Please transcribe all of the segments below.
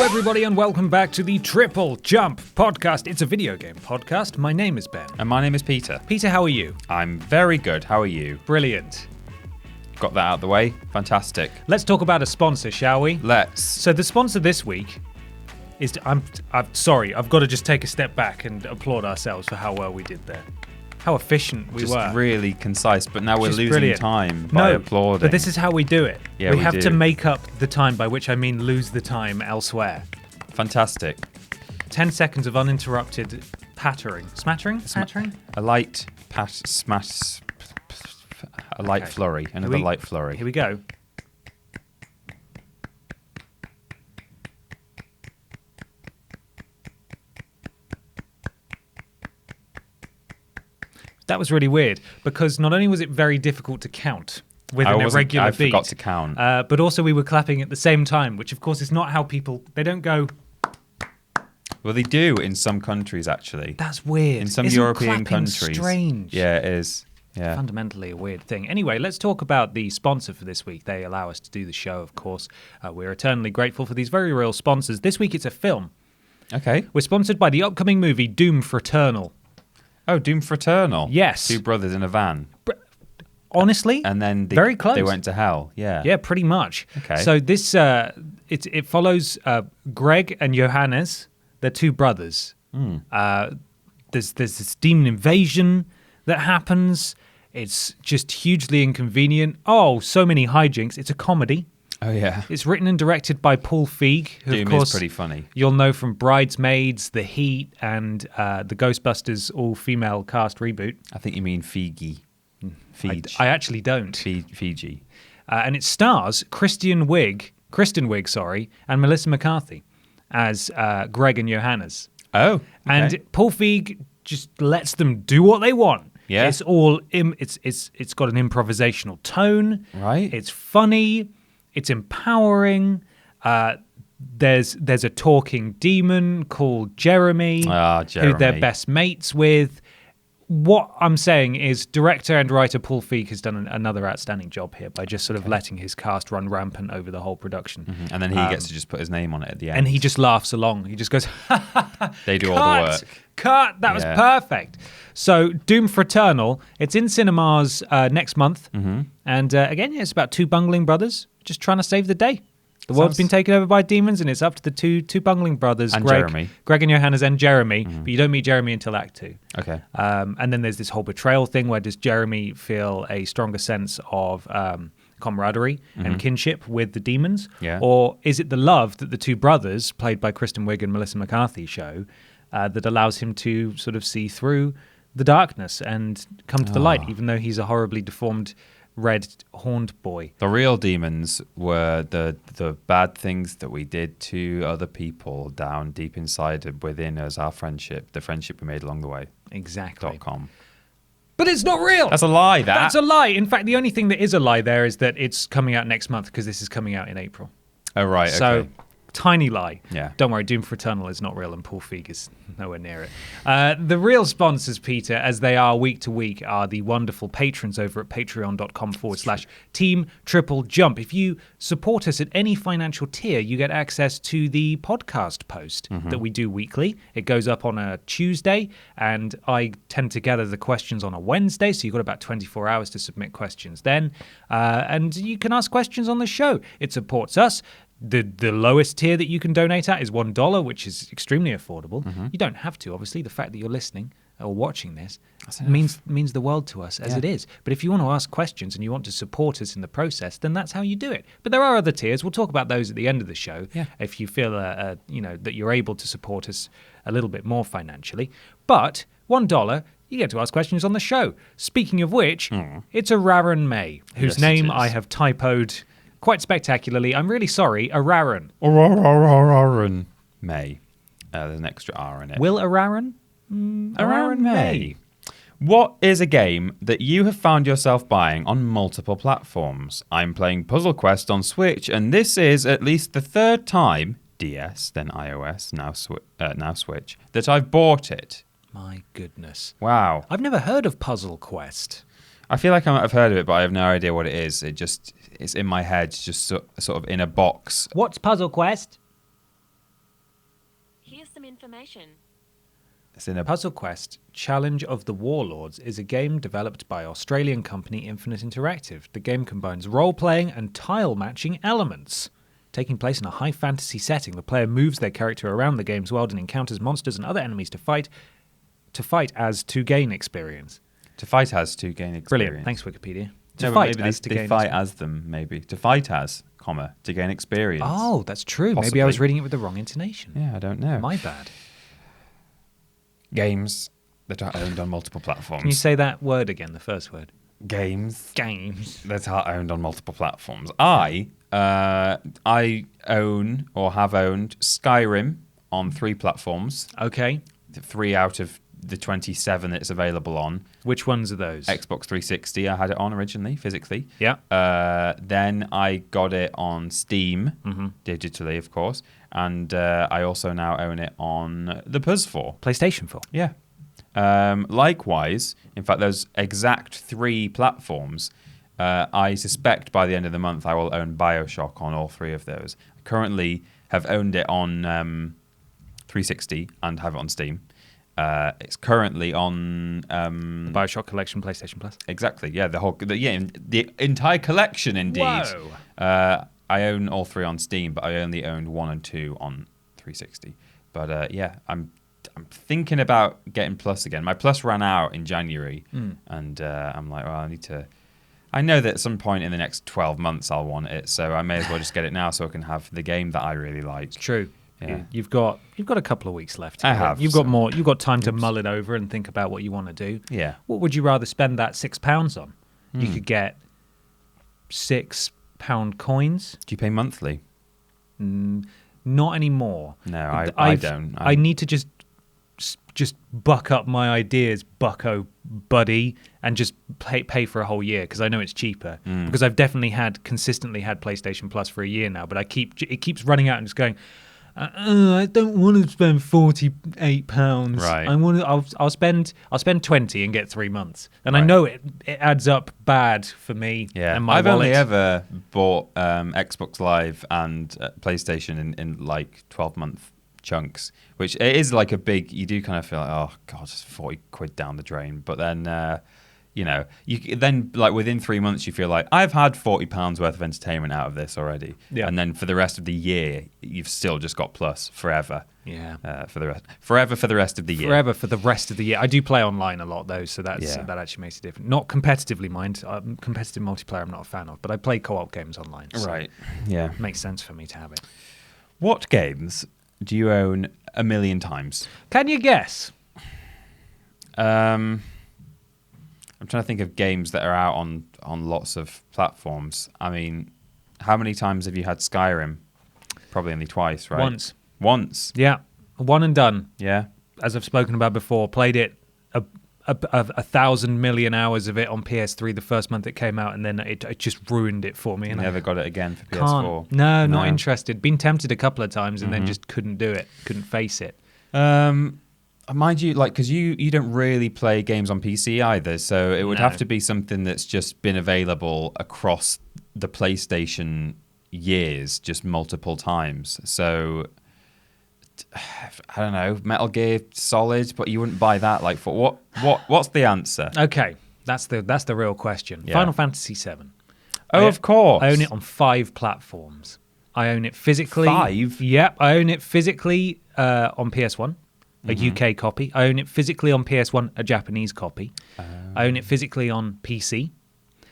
everybody, and welcome back to the Triple Jump podcast. It's a video game podcast. My name is Ben. And my name is Peter. Peter, how are you? I'm very good. How are you? Brilliant. Got that out of the way? Fantastic. Let's talk about a sponsor, shall we? Let's. So the sponsor this week is... I'm sorry, I've got to just take a step back and applaud ourselves for how well we did there. How efficient we were. Just really concise, but now we're Just losing brilliant. time by applauding. But this is how we do it. Yeah, we have do. to make up the time, by which I mean lose the time elsewhere. Fantastic. 10 seconds of uninterrupted pattering. Smattering? Smattering? A light smash. A light flurry. Another light flurry. Here we go. That was really weird because not only was it very difficult to count with an irregular beat, I forgot to count. But also we were clapping at the same time, which of course is not how people. They don't go. Well, they do in some countries actually. That's weird. In some Isn't European clapping countries. Strange. Yeah, it is. Yeah. Fundamentally a weird thing. Anyway, let's talk about the sponsor for this week. They allow us to do the show, of course. We're eternally grateful for these very real sponsors. This week it's a film. Okay. We're sponsored by the upcoming movie Doom Fraternal. Oh, Doom Fraternal. Yes. Two brothers in a van. Honestly, And then very close. They went to hell. Yeah. Yeah, pretty much. Okay. So this it follows Greg and Johannes. They're two brothers. There's this demon invasion that happens. It's just hugely inconvenient. Oh, so many hijinks. It's a comedy. Oh yeah. It's written and directed by Paul Feig, who Doom of course is pretty funny. You'll know from Bridesmaids, The Heat, and the Ghostbusters all-female cast reboot. I think you mean Fiji. Fiji. I actually don't. Fiji. And it stars Kristen Wiig, and Melissa McCarthy as Greg and Johannes. Oh, okay. And Paul Feig just lets them do what they want. Yeah. It's all it's got an improvisational tone. Right. It's funny. It's empowering. There's a talking demon called Jeremy, Jeremy, who they're best mates with. What I'm saying is director and writer Paul Feig has done another outstanding job here by just sort of letting his cast run rampant over the whole production. Mm-hmm. And then he gets to just put his name on it at the end. And he just laughs along. He just goes, ha, ha, ha, They do all the work. Cut! That was perfect. So, Doom Fraternal, it's in cinemas next month. Mm-hmm. And again, it's about two bungling brothers just trying to save the day. The world's been taken over by demons, and it's up to the two bungling brothers, and Greg and Johannes, and Jeremy. Mm-hmm. But you don't meet Jeremy until Act 2. Okay. And then there's this whole betrayal thing where does Jeremy feel a stronger sense of camaraderie and kinship with the demons? Yeah. Or is it the love that the two brothers, played by Kristen Wiig and Melissa McCarthy, show that allows him to sort of see through the darkness and come to the light, even though he's a horribly deformed red horned boy? The real demons were the bad things that we did to other people down deep inside within us, our friendship, the friendship we made along the way. Exactly. .com. But it's not real. That's a lie, That's a lie. In fact, the only thing that is a lie there is that it's coming out next month because this is coming out in April. Oh, right, So, okay. tiny lie. Yeah. Don't worry, Doom Fraternal is not real and Paul Feig is nowhere near it. The real sponsors, Peter, as they are week to week, are the wonderful patrons over at patreon.com/Team TripleJump. If you support us at any financial tier, you get access to the podcast post that we do weekly. It goes up on a Tuesday, and I tend to gather the questions on a Wednesday, so you've got about 24 hours to submit questions then. And you can ask questions on the show. It supports us. The lowest tier that you can donate at is $1, which is extremely affordable. You don't have to, obviously. The fact that you're listening or watching this means the world to us, as it is. But if you want to ask questions and you want to support us in the process, then that's how you do it. But there are other tiers. We'll talk about those at the end of the show. Yeah. If you feel that you're able to support us a little bit more financially. But $1, you get to ask questions on the show. Speaking of which, it's Araran May, whose name I have typoed quite spectacularly. I'm really sorry, Araran. Araran May. There's an extra R in it. Will Araran? Araran May. What is a game that you have found yourself buying on multiple platforms? I'm playing Puzzle Quest on Switch, and this is at least the third time, DS, then iOS, now Switch, that I've bought it. My goodness. Wow. I've never heard of Puzzle Quest. I feel like I might have heard of it, but I have no idea what it is. It's in my head, just sort of in a box. What's Puzzle Quest? some information. It's in a Puzzle Quest Challenge of the Warlords is a game developed by Australian company Infinite Interactive. The game combines role-playing and tile-matching elements. Taking place in a high fantasy setting, the player moves their character around the game's world and encounters monsters and other enemies to fight as to gain experience. To fight as to gain experience. Brilliant. Thanks, Wikipedia. No, but maybe they fight as them, maybe. To fight as, comma, to gain experience. Oh, that's true. Possibly. Maybe I was reading it with the wrong intonation. Yeah, I don't know. My bad. Games that are owned on multiple platforms. Can you say that word again, the first word? Games Games. that are owned on multiple platforms. I own or have owned Skyrim on 3 platforms. Okay. 3 out of the 27 it's available on. Which ones are those? Xbox 360, I had it on originally, physically. Yeah. Then I got it on Steam, digitally, of course. And I also now own it on the PS4. PlayStation 4. Yeah. Likewise, in fact, those exact 3 platforms, I suspect by the end of the month I will own BioShock on all 3 of those. I currently have owned it on 360 and have it on Steam. It's currently on The BioShock Collection, PlayStation Plus. exactly, yeah, the entire collection indeed. Whoa. I own all 3 on Steam, but I only owned 1 and 2 on 360. But yeah, I'm thinking about getting Plus again. My Plus ran out in January, and I'm like, well, I know that at some point in the next 12 months I'll want it, so I may as well just get it now so I can have the game that I really like. True. Yeah. You've got a couple of weeks left. I have. You've got more. You've got time to mull it over and think about what you want to do. Yeah. What would you rather spend that £6 on? You could get £6 coins. Do you pay monthly? Not anymore. No, I don't. I need to just buck up my ideas, bucko buddy, and just pay for a whole year because I know it's cheaper. Because I've definitely consistently had PlayStation Plus for a year now, but it keeps running out and just going. I don't want to spend £48. Right. I'll spend 20 and get 3 months, and Right. I know it adds up bad for me. Yeah, and my I've wallet. only ever bought Xbox Live and PlayStation in like 12-month chunks, which it is like a big. You do kind of feel like, oh god, it's 40 quid down the drain. But then, you then like within 3 months, you feel like I've had £40 worth of entertainment out of this already. Yeah. And then for the rest of the year, you've still just got Plus forever. Yeah. Forever for the rest of the year. Forever for the rest of the year. I do play online a lot though, so that actually makes it different. Not competitively, mind. Competitive multiplayer, I'm not a fan of, but I play co-op games online. So Right. Yeah. it makes sense for me to have it. What games do you own a million times? Can you guess? I'm trying to think of games that are out on lots of platforms. I mean, how many times have you had Skyrim? Probably only twice, right? Once? Yeah. One and done. Yeah. As I've spoken about before, played it a 1,000 million hours of it on PS3 the first month it came out, and then it just ruined it for me. You And never got it again for can't. PS4? No, not interested. Been tempted a couple of times and then just couldn't do it. Couldn't face it. Mind you, like, because you don't really play games on PC either, so it would No. have to be something that's just been available across the PlayStation years, just multiple times. So I don't know, Metal Gear Solid, but you wouldn't buy that. Like, for what's the answer? Okay, that's the real question. Yeah. Final Fantasy VII. Oh, of course. I own it on 5 platforms. I own it physically. 5? Yep, I own it physically on PS1, a UK copy. I own it physically on PS1, a Japanese copy. I own it physically on PC.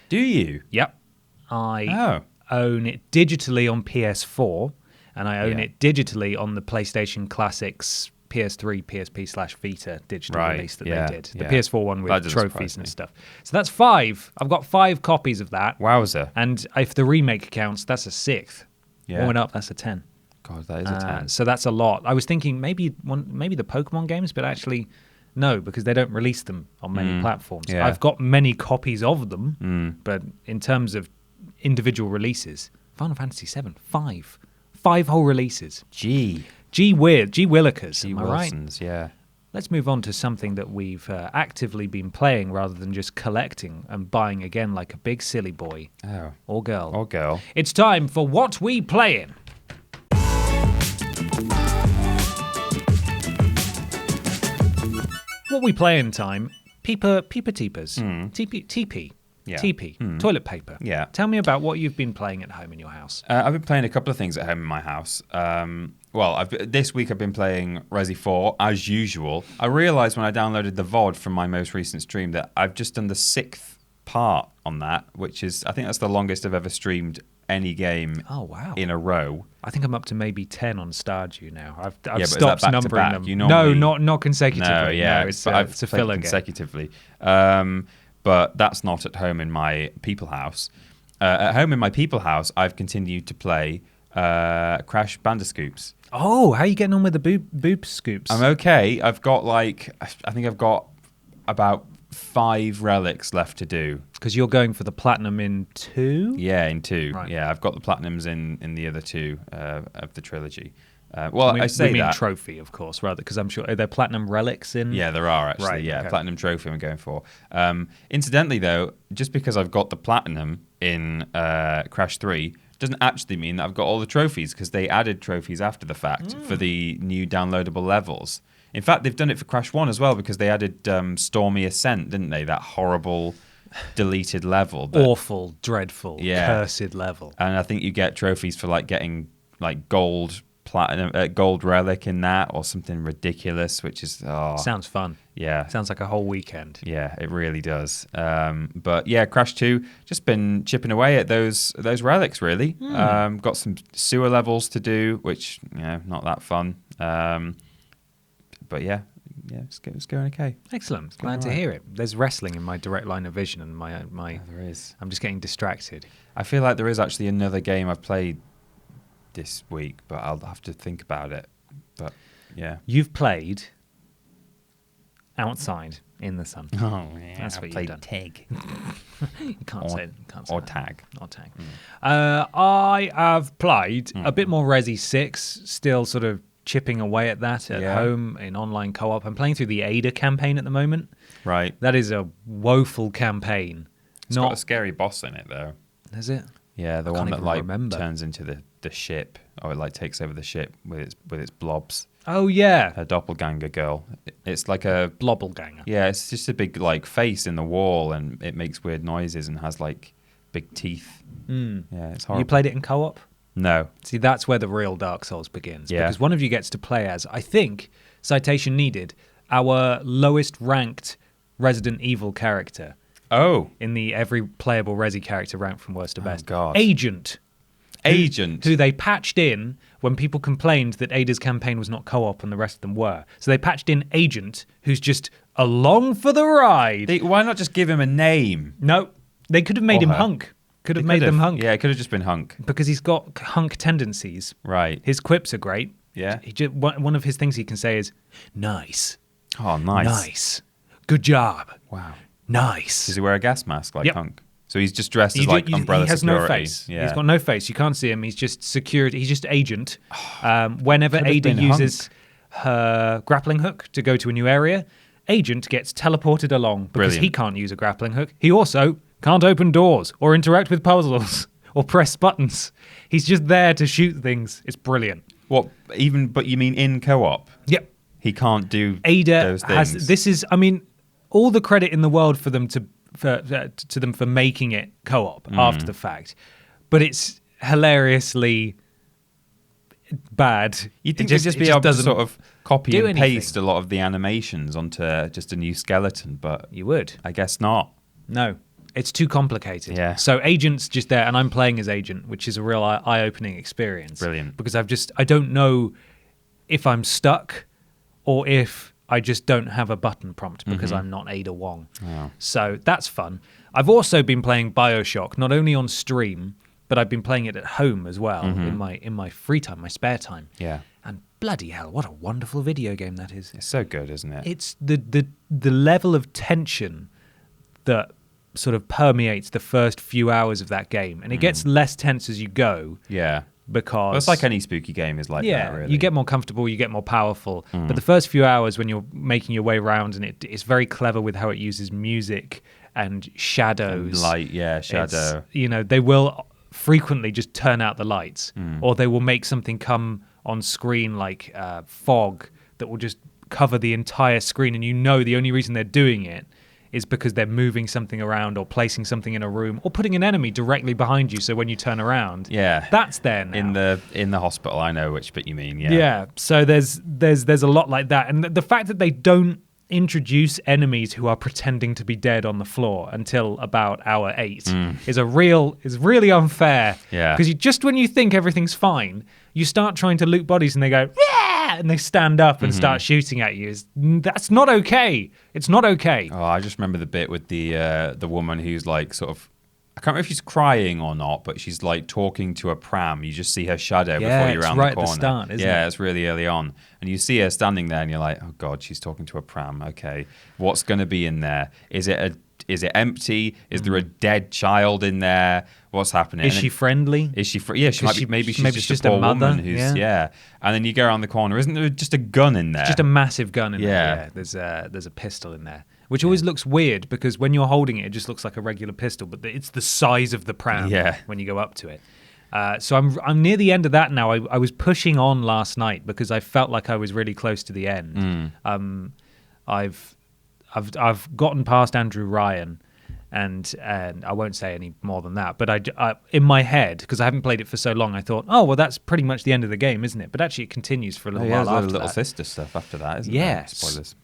Do you? Yep. I own it digitally on PS4, and I own it digitally on the PlayStation Classics PS3, PSP/Vita digital release that they did. The PS4 one with trophies and stuff. So that's 5. I've got 5 copies of that. Wowzer. And if the remake counts, that's a 6th. Yeah. Going up, that's a 10. God, that is a 10. So that's a lot. I was thinking maybe the Pokemon games, but actually no, because they don't release them on many platforms. Yeah. I've got many copies of them, but in terms of individual releases, Final Fantasy VII, 5 whole releases. Gee Willikers, am I right? Wilsons, yeah. Let's move on to something that we've actively been playing rather than just collecting and buying again like a big silly boy or girl. Or girl. It's time for What We Playin'. what we play in time. Peeper teepers. TP. Yeah. TP. Toilet paper. Yeah. Tell me about what you've been playing at home in your house. I've been playing a couple of things at home in my house. This week I've been playing Resi 4 as usual. I realised when I downloaded the VOD from my most recent stream that I've just done the 6th part on that, which is, I think that's the longest I've ever streamed any game in a row. I think I'm up to maybe 10 on Stardew now. I've but is stopped that back to numbering back? them. You normally- not consecutively. No, yeah, it's but I've it's a played filler game. consecutively. But that's not at home in my people house. At home in my people house, I've continued to play Crash Bandicoops. Oh, how are you getting on with the boob scoops? I'm okay. I think I've got about 5 relics left to do. Because you're going for the platinum in 2? Yeah, in 2. Right. Yeah, I've got the platinums in the other 2 of the trilogy. I mean trophy, of course, rather, because I'm sure are there platinum relics in. Yeah, there are actually. Right, yeah, okay. platinum trophy I'm going for. Incidentally, though, just because I've got the platinum in Crash 3 doesn't actually mean that I've got all the trophies, because they added trophies after the fact for the new downloadable levels. In fact, they've done it for Crash 1 as well, because they added Stormy Ascent, didn't they? That horrible deleted level. Awful, dreadful, cursed level. And I think you get trophies for like getting like gold relic in that, or something ridiculous, which is sounds fun. Yeah, sounds like a whole weekend. Yeah, it really does. But yeah, Crash 2, just been chipping away at those relics really. Got some sewer levels to do, which not that fun. But yeah, it's going okay. Excellent. Glad to hear it. There's wrestling in my direct line of vision, and my there is. I'm just getting distracted. I feel like there is actually another game I've played this week, but I'll have to think about it. But yeah, you've played outside in the sun. Oh yeah, that's what you've done. Tag. You can't say or that. tag. Or tag. I have played a bit more Resi 6, still sort of chipping away at that at home in online co-op. I'm playing through the Ada campaign at the moment. Right. That is a woeful campaign. It's got a scary boss in it though. Is it? Yeah, the one that remember. turns into the ship, or it takes over the ship with its blobs. Oh yeah, a doppelganger girl. It's like a blobelganger. Yeah, it's just a big face in the wall, and it makes weird noises and has big teeth. Yeah, it's horrible. You played it in co-op? No. See, that's where the real Dark Souls begins. Yeah. Because one of you gets to play as, I think, citation needed, our lowest ranked Resident Evil character. Oh. In the every playable Resi character ranked from worst to best. God. Agent. Who they patched in when people complained that Ada's campaign was not co-op and the rest of them were. So they patched in Agent, who's just along for the ride. Why not just give him a name? No. They could have made him Hunk. Could have made them Hunk. Yeah, it could have just been Hunk. Because he's got Hunk tendencies. Right. His quips are great. Yeah. One of his things he can say is, nice. Oh, nice. Nice. Good job. Wow. Nice. Does he wear a gas mask like Hunk? So he's just dressed as Umbrella Security. He has no face. Yeah. He's got no face. You can't see him. He's just security. He's just Agent. Whenever Ada uses her grappling hook to go to a new area, Agent gets teleported along because he can't use a grappling hook. He also can't open doors or interact with puzzles or press buttons. He's just there to shoot things. It's brilliant. But you mean in co-op? Yep. He can't do Ada those things. All the credit in the world for them for making it co-op after the fact, but it's hilariously bad. You'd think they'd just be able to sort of copy and paste a lot of the animations onto just a new skeleton, but you would. I guess not. No, it's too complicated. Yeah. So Agent's just there, and I'm playing as Agent, which is a real eye-opening experience. Brilliant. Because I don't know if I'm stuck or if I just don't have a button prompt because I'm not Ada Wong. Oh. So that's fun. I've also been playing BioShock, not only on stream, but I've been playing it at home as well in my free time, my spare time. Yeah. And bloody hell, what a wonderful video game that is. It's so good, isn't it? It's the level of tension that sort of permeates the first few hours of that game. And it gets less tense as you go. Yeah. Because it's like any spooky game is like that, really. You get more comfortable, you get more powerful. But the first few hours when you're making your way around, and it's very clever with how it uses music and shadows. And light, shadow. They will frequently just turn out the lights, or they will make something come on screen like fog that will just cover the entire screen, and you know the only reason they're doing it is because they're moving something around or placing something in a room or putting an enemy directly behind you, so when you turn around, that's there now. In the hospital. I know which bit you mean. So there's a lot like that, and the fact that they don't introduce enemies who are pretending to be dead on the floor until about hour 8 is really unfair. Because just when you think everything's fine, you start trying to loot bodies and they go, yeah, and they stand up and start shooting at you. That's not okay. It's not okay. Oh, I just remember the bit with the woman who's like sort of, I can't remember if she's crying or not, but she's like talking to a pram. You just see her shadow before you're around the corner. At the start, isn't it? Yeah, it's really early on. And you see her standing there and you're like, oh God, she's talking to a pram. Okay, what's going to be in there? Is it empty? Is there a dead child in there? What's happening? Is she friendly? Is she maybe she's just a poor mother woman who's And then you go around the corner. Isn't there just a gun in there? Just a massive gun in there. Yeah, there's a pistol in there. Which always looks weird because when you're holding it, it just looks like a regular pistol, but it's the size of the pram when you go up to it. So I'm near the end of that now. I was pushing on last night because I felt like I was really close to the end. I've gotten past Andrew Ryan, and I won't say any more than that. But I in my head, because I haven't played it for so long, I thought, oh well, that's pretty much the end of the game, isn't it? But actually, it continues for a little while after little that. sister stuff after that, isn't there? Spoilers.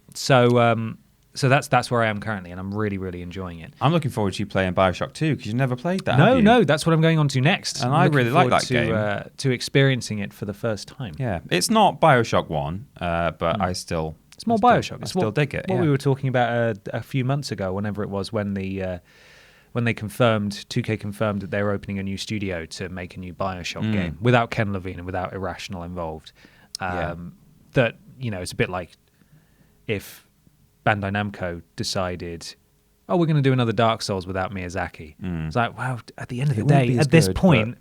So that's where I am currently, and I'm really, really enjoying it. I'm looking forward to you playing Bioshock 2 because you've never played that. No, that's what I'm going on to next. And I really like that game. To experiencing it for the first time. Yeah, it's not Bioshock 1, but I still. It's more Bioshock. I still dig it. What we were talking about a few months ago, whenever it was, when they confirmed, 2K confirmed that they were opening a new studio to make a new Bioshock game without Ken Levine and without Irrational involved. That it's a bit like if Bandai Namco decided, oh, we're going to do another Dark Souls without Miyazaki. It's like, wow, at the end of the day, at this point,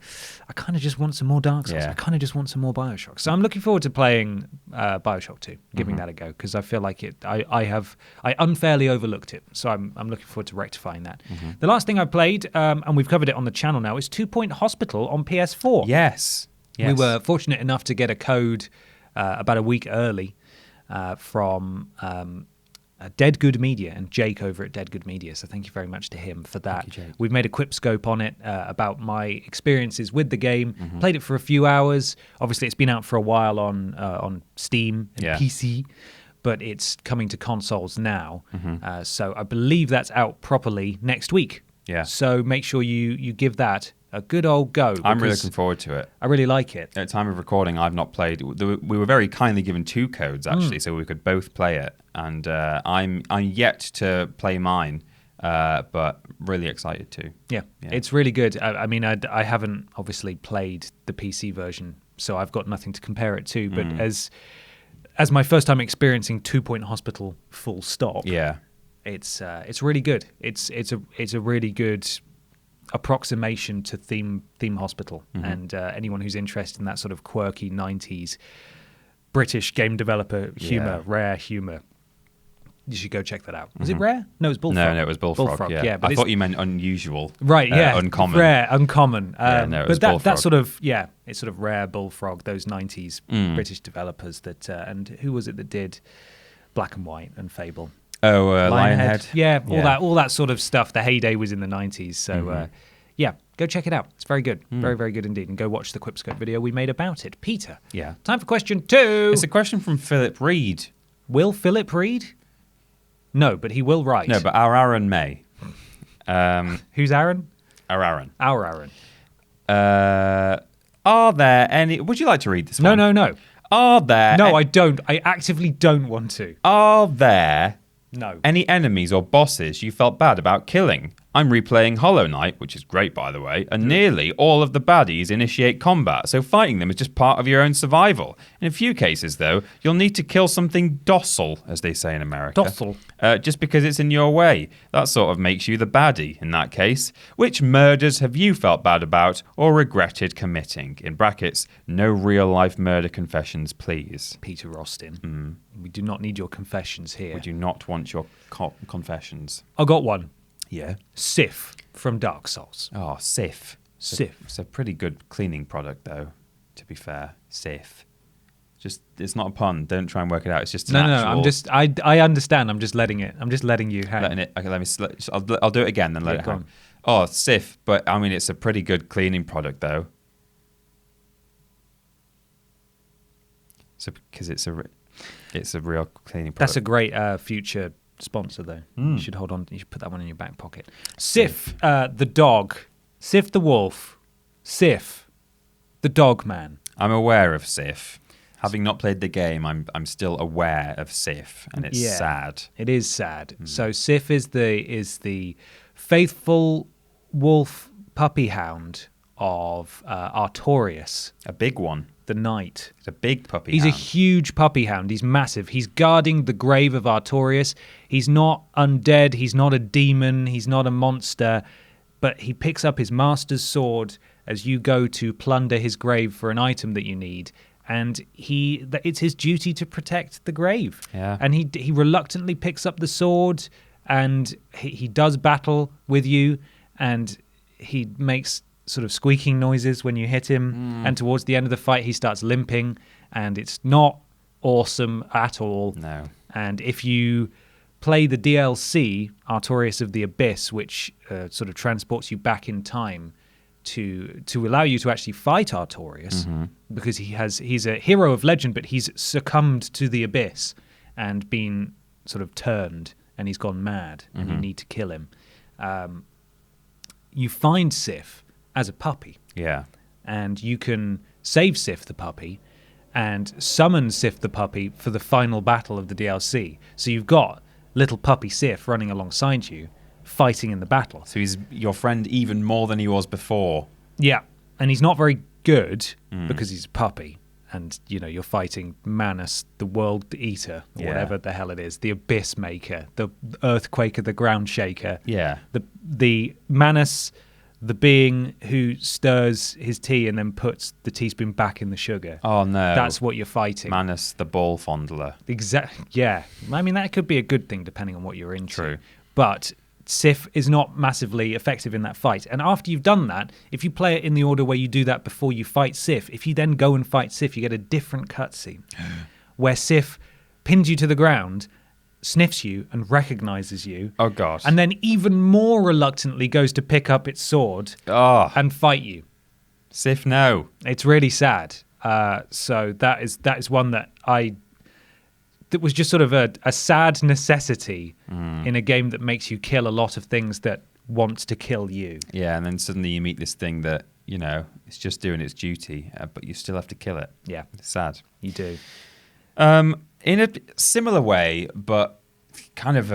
I kind of just want some more Dark Souls. I kind of just want some more Bioshock. So I'm looking forward to playing Bioshock 2, giving that a go, because I feel like I unfairly overlooked it. So I'm looking forward to rectifying that. The last thing I played, and we've covered it on the channel now, is 2 Point Hospital on PS4. Yes. We were fortunate enough to get a code about a week early from Dead Good Media and Jake over at Dead Good Media. So thank you very much to him for that. Thank you, Jake. We've made a quipscope on it about my experiences with the game. Played it for a few hours. Obviously, it's been out for a while on Steam and PC, but it's coming to consoles now. So I believe that's out properly next week. Yeah. So make sure you give that a good old go. I'm really looking forward to it. I really like it. At the time of recording, I've not played. We were very kindly given 2 codes, actually, so we could both play it. And I'm yet to play mine, but really excited to. Yeah, it's really good. I mean, I haven't obviously played the PC version, so I've got nothing to compare it to. But as my first time experiencing 2 Point Hospital full stop, it's really good. It's a really good approximation to theme hospital, and anyone who's interested in that sort of quirky 90s British game developer humor, rare humor, you should go check that out. Was it rare? No, it was Bullfrog. No, it was Bullfrog. Yeah, but I thought you meant unusual. Right, yeah. Uncommon. Rare, uncommon. No, it was but Bullfrog. that sort of, it's sort of rare Bullfrog, those 90s British developers that, and who was it that did Black and White and Fable? Oh, Lionhead. Yeah, all that sort of stuff. The heyday was in the 90s. So, go check it out. It's very good. Very, very good indeed. And go watch the Quipscope video we made about it. Peter. Yeah. Time for question 2. It's a question from Philip Reed. Will Philip read? No, but he will write. No, but our Aaron may. Who's Aaron? Our Aaron. Our Aaron. Are there any... Would you like to read this one? No. Are there... No, I don't. I actively don't want to. Are there... No. Any enemies or bosses you felt bad about killing? I'm replaying Hollow Knight, which is great, by the way, and nearly all of the baddies initiate combat, so fighting them is just part of your own survival. In a few cases, though, you'll need to kill something docile, as they say in America. Docile. Just because it's in your way. That sort of makes you the baddie, in that case. Which murders have you felt bad about or regretted committing? In brackets, no real-life murder confessions, please. Peter Rostin. We do not need your confessions here. We do not want your confessions. I got one. Yeah. Sif from Dark Souls. Oh, Sif. Sif. It's a pretty good cleaning product, though, to be fair. Sif. Just it's not a pun. Don't try and work it out. It's just an No. actual... I'm just. I understand. I'm just letting it. I'm just letting you hang. letting it. Okay, let me. I'll do it again. Then let it go hang. on. Oh, Sif. But I mean, it's a pretty good cleaning product, though. So because it's a real cleaning product. That's a great future sponsor, though. You should hold on. You should put that one in your back pocket. Sif, the dog. Sif the wolf. Sif, the dog man. I'm aware of Sif. Having not played the game, I'm still aware of Sif, and it's sad. It is sad. So Sif is the faithful wolf puppy hound of Artorias, A big one. the knight. It's a big puppy. He's hound. a huge puppy hound. He's massive. He's guarding the grave of Artorias. He's not undead. He's not a demon. He's not a monster. But he picks up his master's sword as you go to plunder his grave for an item that you need. And it's his duty to protect the grave. Yeah. And he reluctantly picks up the sword, and he does battle with you, and he makes sort of squeaking noises when you hit him. And towards the end of the fight, he starts limping, and it's not awesome at all. No. And if you play the DLC, Artorias of the Abyss, which sort of transports you back in time to allow you to actually fight Artorias, because he's a hero of legend, but he's succumbed to the Abyss and been sort of turned, and he's gone mad, and you need to kill him. You find Sif as a puppy, Yeah. and you can save Sif the puppy and summon Sif the puppy for the final battle of the DLC. So you've got little puppy Sif running alongside you, fighting in the battle. So he's your friend even more than he was before. Yeah, and he's not very good because he's a puppy, and you're fighting Manus, the World Eater, or whatever the hell it is, the Abyss Maker, the Earthquaker, the Ground Shaker. Yeah. The Manus, the being who stirs his tea and then puts the teaspoon back in the sugar. Oh no. That's what you're fighting. Manus the ball fondler. Yeah. I mean, that could be a good thing depending on what you're into. True. But Sif is not massively effective in that fight. And after you've done that, if you play it in the order where you do that before you fight Sif, if you then go and fight Sif, you get a different cutscene where Sif pins you to the ground, sniffs you, and recognizes you. Oh god. And then even more reluctantly goes to pick up its sword and fight you. Sif, no. It's really sad. So that is one that was just sort of a sad necessity in a game that makes you kill a lot of things that want to kill you. Yeah, and then suddenly you meet this thing that, it's just doing its duty, but you still have to kill it. Yeah. It's sad. You do. In a similar way, but kind of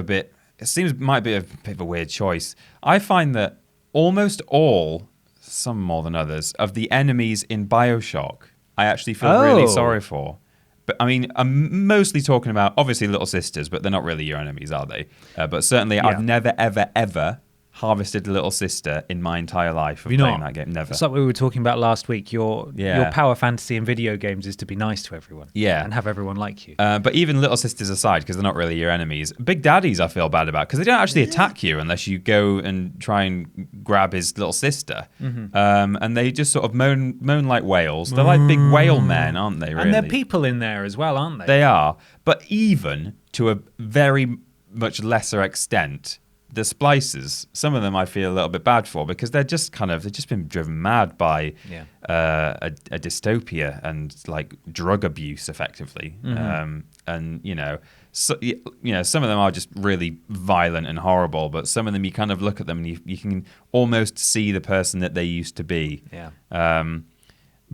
might be a bit of a weird choice. I find that almost all, some more than others, of the enemies in BioShock, I actually feel really sorry for. But I mean, I'm mostly talking about, obviously, Little Sisters, but they're not really your enemies, are they? But certainly, I've never, ever, ever harvested a Little Sister in my entire life of playing that game. Never. It's like we were talking about last week. Your power fantasy in video games is to be nice to everyone. Yeah. And have everyone like you. But even Little Sisters aside, because they're not really your enemies, Big Daddies I feel bad about, because they don't actually attack you unless you go and try and grab his little sister. And they just sort of moan like whales. They're like big whale men, aren't they, really? And there are people in there as well, aren't they? They are. But even to a very much lesser extent, the splicers, some of them I feel a little bit bad for, because they've just been driven mad by a dystopia and like drug abuse, effectively. And some of them are just really violent and horrible, but some of them you kind of look at them and you can almost see the person that they used to be. Yeah.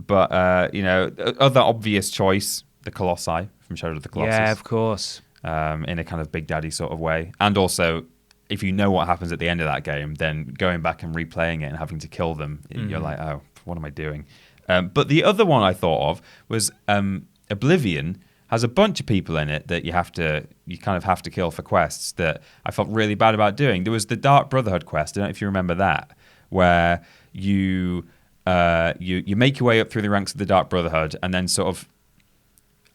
Other obvious choice, the Colossi from Shadow of the Colossus. Yeah, of course. In a kind of Big Daddy sort of way, and also, if you know what happens at the end of that game, then going back and replaying it and having to kill them, you're like, oh, what am I doing? But the other one I thought of was Oblivion has a bunch of people in it that you kind of have to kill for quests that I felt really bad about doing. There was the Dark Brotherhood quest. I don't know if you remember that, where you make your way up through the ranks of the Dark Brotherhood, and then sort of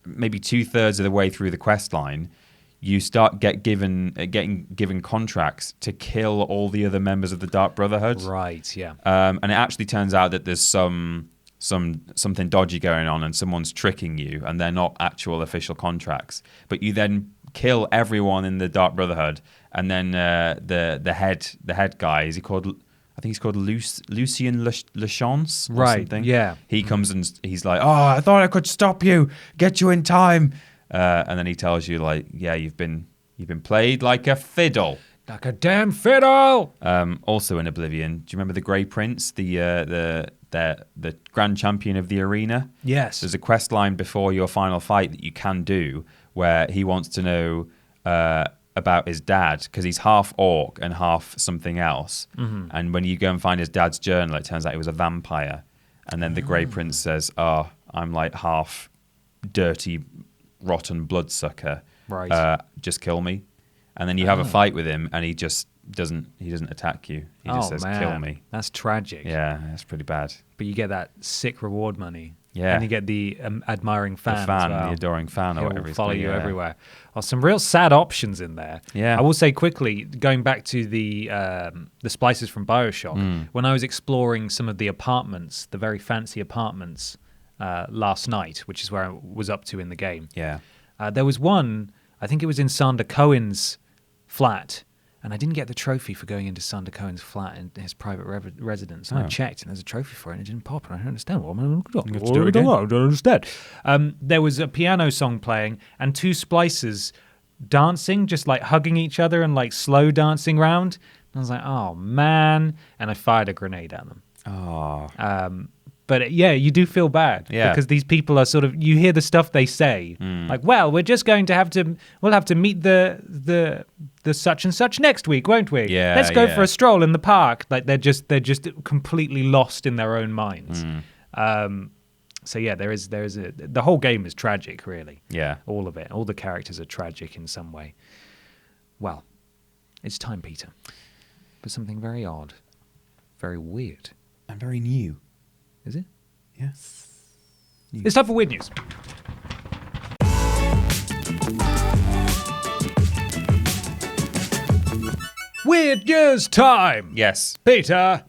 maybe 2/3 of the way through the quest line, you start getting given contracts to kill all the other members of the Dark Brotherhood. Right, yeah. And it actually turns out that there's some something dodgy going on and someone's tricking you and they're not actual official contracts, but you then kill everyone in the Dark Brotherhood, and then the head guy, is he called? I think he's called Lucien Lachance, right? Something. Yeah. He comes and he's like, "Oh, I thought I could stop you, get you in time," and then he tells you like, "Yeah, you've been played like a fiddle." Like a damn fiddle. Also in Oblivion, do you remember the Grey Prince, the grand champion of the arena? Yes. There's a quest line before your final fight that you can do where he wants to know about his dad, because he's half orc and half something else. Mm-hmm. And when you go and find his dad's journal, it turns out he was a vampire. And then the Grey Prince says, "Oh, I'm like half dirty, rotten bloodsucker. Right. Just kill me." And then you have a fight with him, and he just doesn't attack you. He just says, man. "Kill me." That's tragic. Yeah, that's pretty bad. But you get that sick reward money. Yeah. And you get the admiring fan. The fan, as well. the adoring fan, or He'll whatever. follow you everywhere. Oh, some real sad options in there. Yeah. I will say quickly, going back to the splices from BioShock, when I was exploring some of the apartments, the very fancy apartments last night, which is where I was up to in the game. Yeah. There was one, I think it was in Sander Cohen's flat, and I didn't get the trophy for going into Sander Cohen's flat in his private residence. And I checked, and there's a trophy for it, and it didn't pop, and I don't understand. What am I You have to do it again? I don't understand. There was a piano song playing, and two splicers dancing, just like hugging each other and like slow dancing around. And I was like, oh man, and I fired a grenade at them. Oh. But yeah, you do feel bad because these people are sort of, you hear the stuff they say, like, well, we're just going to we'll have to meet the such and such next week, won't we? Yeah, let's go for a stroll in the park. Like they're just completely lost in their own minds. So yeah, the whole game is tragic, really. Yeah. All of it, all the characters are tragic in some way. Well, it's time, Peter, for something very odd, very weird, And very new. Is it? Yes. It's time for weird news. Weird news time. Yes. Peter,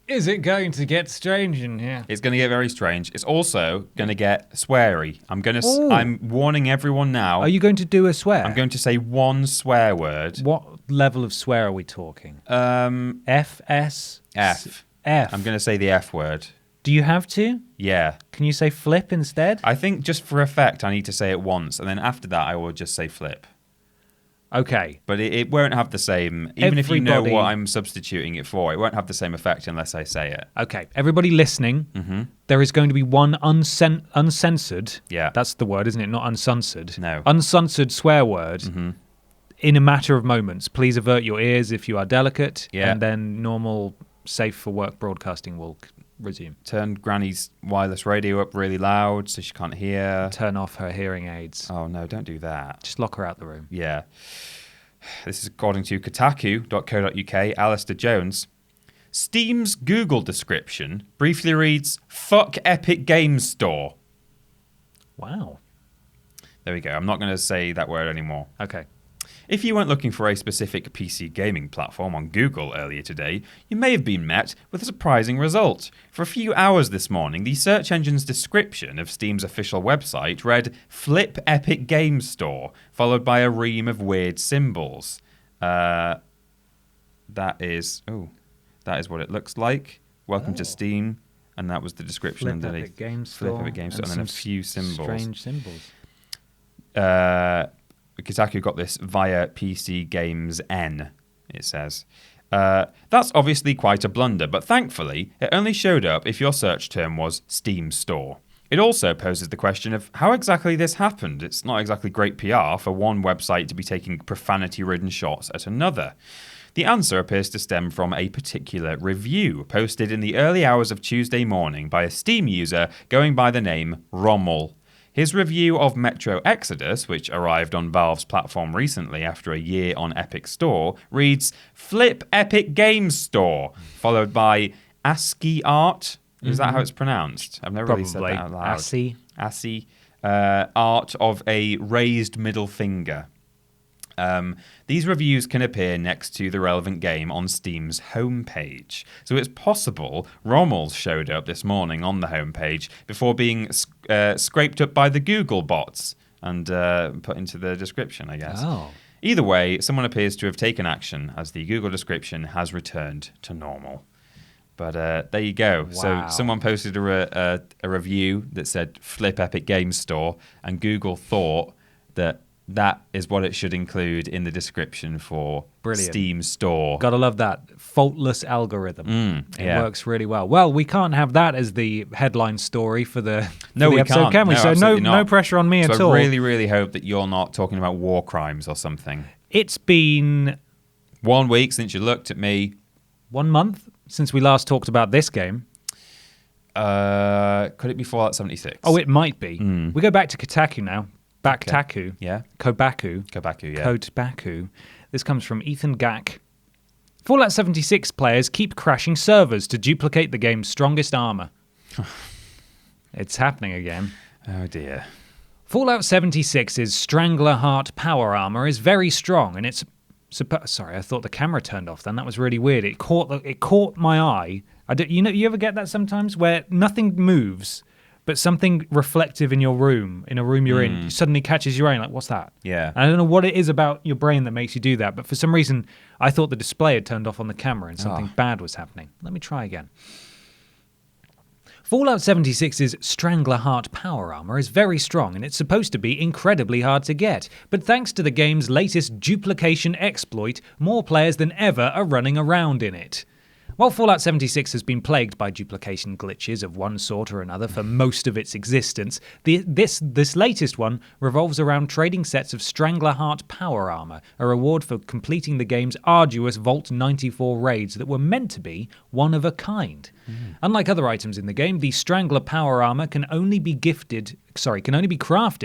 is it going to get strange in here? It's going to get very strange. It's also going to get sweary. I'm warning everyone now. Are you going to do a swear? I'm going to say one swear word. What level of swear are we talking? F, S? F. F. I'm going to say the F word. Do you have to? Yeah. Can you say flip instead? I think just for effect, I need to say it once, and then after that, I will just say flip. Okay. But it won't have the same, even if you know what I'm substituting it for, it won't have the same effect unless I say it. Okay. Everybody listening, there is going to be one uncensored, that's the word, isn't it? Not uncensored. No. Uncensored swear word in a matter of moments. Please avert your ears if you are delicate, and then normal, safe for work broadcasting will resume. Turn Granny's wireless radio up really loud so she can't hear. Turn off her hearing aids. Oh, no, don't do that. Just lock her out the room. Yeah. This is according to Kotaku.co.uk, Alistair Jones. Steam's Google description briefly reads, "Fuck Epic Games Store." Wow. There we go. I'm not going to say that word anymore. Okay. If you weren't looking for a specific PC gaming platform on Google earlier today, you may have been met with a surprising result. For a few hours this morning, the search engine's description of Steam's official website read "Flip Epic Games Store," followed by a ream of weird symbols. That is what it looks like. Welcome to Steam. And that was the description Flip underneath. Epic Games Store. Flip Epic Games Store. And then a few symbols. Strange symbols. Kotaku got this via PC Games N, it says. That's obviously quite a blunder, but thankfully, it only showed up if your search term was Steam Store. It also poses the question of how exactly this happened. It's not exactly great PR for one website to be taking profanity-ridden shots at another. The answer appears to stem from a particular review posted in the early hours of Tuesday morning by a Steam user going by the name Rommel. His review of Metro Exodus, which arrived on Valve's platform recently after a year on Epic Store, reads, "Flip Epic Games Store," followed by ASCII art. Is that how it's pronounced? I've never really said that out loud. ASCII. ASCII art of a raised middle finger. These reviews can appear next to the relevant game on Steam's homepage. So it's possible Rommel showed up this morning on the homepage before being scraped up by the Google bots and put into the description, I guess. Oh. Either way, someone appears to have taken action as the Google description has returned to normal. But there you go. Wow. So someone posted a review that said Flip Epic Games Store, and Google thought that is what it should include in the description for Steam Store. Gotta love that. Faultless algorithm. It yeah. works really well. Well, we can't have that as the headline story for the we episode, can't. can we? No, So absolutely no not. pressure on me So at all. I really, really hope that you're not talking about war crimes or something. It's been 1 week since you looked at me. 1 month since we last talked about this game. Could it be Fallout 76? Oh, it might be. We go back to Kotaku now. Backtaku. Yeah. Kobaku. Kobaku, yeah. Kotaku. This comes from Ethan Gack. Fallout 76 players keep crashing servers to duplicate the game's strongest armor. It's happening again. Oh, dear. Fallout 76's Strangler Heart power armor is very strong, and it's... Sorry, I thought the camera turned off then. That was really weird. It caught my eye. You ever get that sometimes where nothing moves, but something reflective in your room, in a room you're in, suddenly catches your eye, like, what's that? Yeah. I don't know what it is about your brain that makes you do that, but for some reason, I thought the display had turned off on the camera and something bad was happening. Let me try again. Fallout 76's Strangler Heart power armor is very strong, and it's supposed to be incredibly hard to get. But thanks to the game's latest duplication exploit, more players than ever are running around in it. While Fallout 76 has been plagued by duplication glitches of one sort or another for most of its existence, this latest one revolves around trading sets of Strangler Heart power armor, a reward for completing the game's arduous Vault 94 raids that were meant to be one of a kind. Unlike other items in the game, the Strangler power armor can only be crafted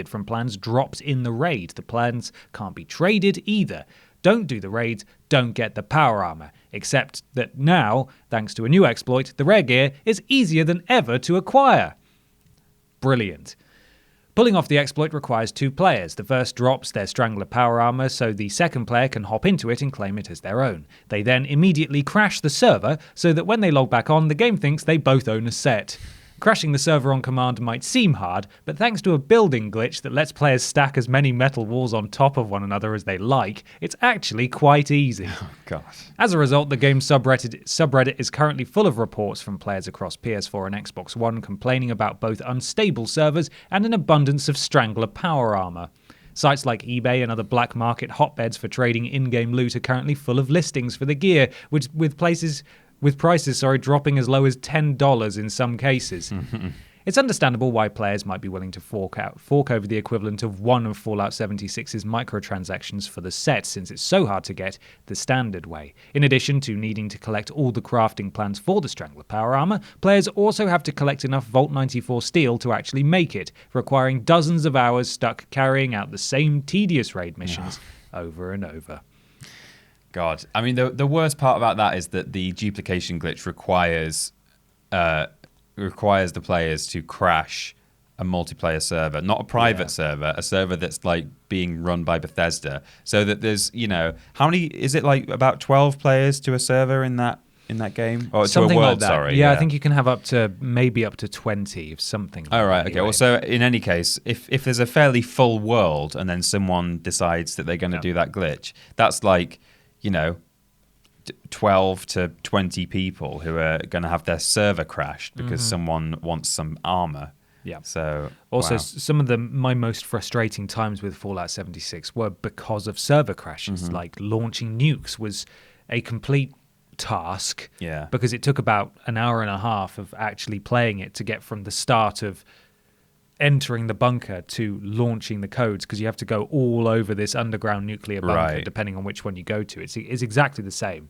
from plans dropped in the raid. The plans can't be traded either. Don't do the raids, don't get the power armor. Except that now, thanks to a new exploit, the rare gear is easier than ever to acquire. Brilliant. Pulling off the exploit requires 2 players. The first drops their Strangler power armor so the second player can hop into it and claim it as their own. They then immediately crash the server so that when they log back on, the game thinks they both own a set. Crashing the server on command might seem hard, but thanks to a building glitch that lets players stack as many metal walls on top of one another as they like, it's actually quite easy. Oh, God. As a result, the game's subreddit is currently full of reports from players across PS4 and Xbox One complaining about both unstable servers and an abundance of Strangler power armor. Sites like eBay and other black market hotbeds for trading in-game loot are currently full of listings for the gear, with prices dropping as low as $10 in some cases. It's understandable why players might be willing to fork over the equivalent of one of Fallout 76's microtransactions for the set, since it's so hard to get the standard way. In addition to needing to collect all the crafting plans for the Strangler power armor, players also have to collect enough Vault 94 steel to actually make it, requiring dozens of hours stuck carrying out the same tedious raid missions over and over. God. I mean, the worst part about that is that the duplication glitch requires the players to crash a multiplayer server, not a private server, a server that's like being run by Bethesda. So that there's, how many, is it like about 12 players to a server in that game? Or something to a world, like that. sorry. Yeah, I think you can have up to 20 of something. Oh, right. Okay. Well, so in any case, if there's a fairly full world and then someone decides that they're going to do that glitch, that's like, 12 to 20 people who are going to have their server crashed because someone wants some armor. Yeah. So also, wow. some of my most frustrating times with Fallout 76 were because of server crashes. Like launching nukes was a complete task. Yeah. Because it took about an hour and a half of actually playing it to get from the start of entering the bunker to launching the codes, because you have to go all over this underground nuclear bunker, depending on which one you go to. It's exactly the same.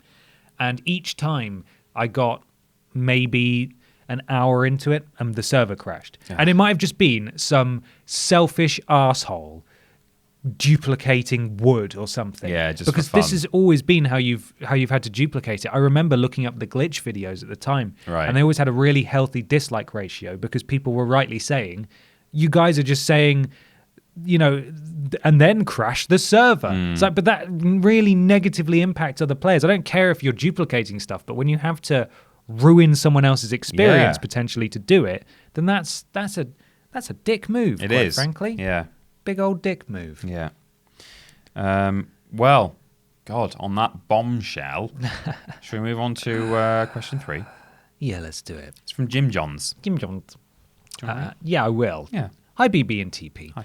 And each time I got maybe an hour into it and the server crashed. Yeah. And it might have just been some selfish asshole duplicating wood or something. Yeah, just because this has always been how you've had to duplicate it. I remember looking up the glitch videos at the time, and they always had a really healthy dislike ratio because people were rightly saying, you guys are just saying and then crash the server. It's like, but that really negatively impacts other players. I don't care if you're duplicating stuff, but when you have to ruin someone else's experience potentially to do it, then that's a dick move. It quite is, frankly. Yeah, big old dick move. Yeah. Well, God, on that bombshell, should we move on to question 3? Yeah, let's do it. It's from Jim Johns. Jim Johns. Yeah, I will. Yeah. Hi, BB and TP. Hi.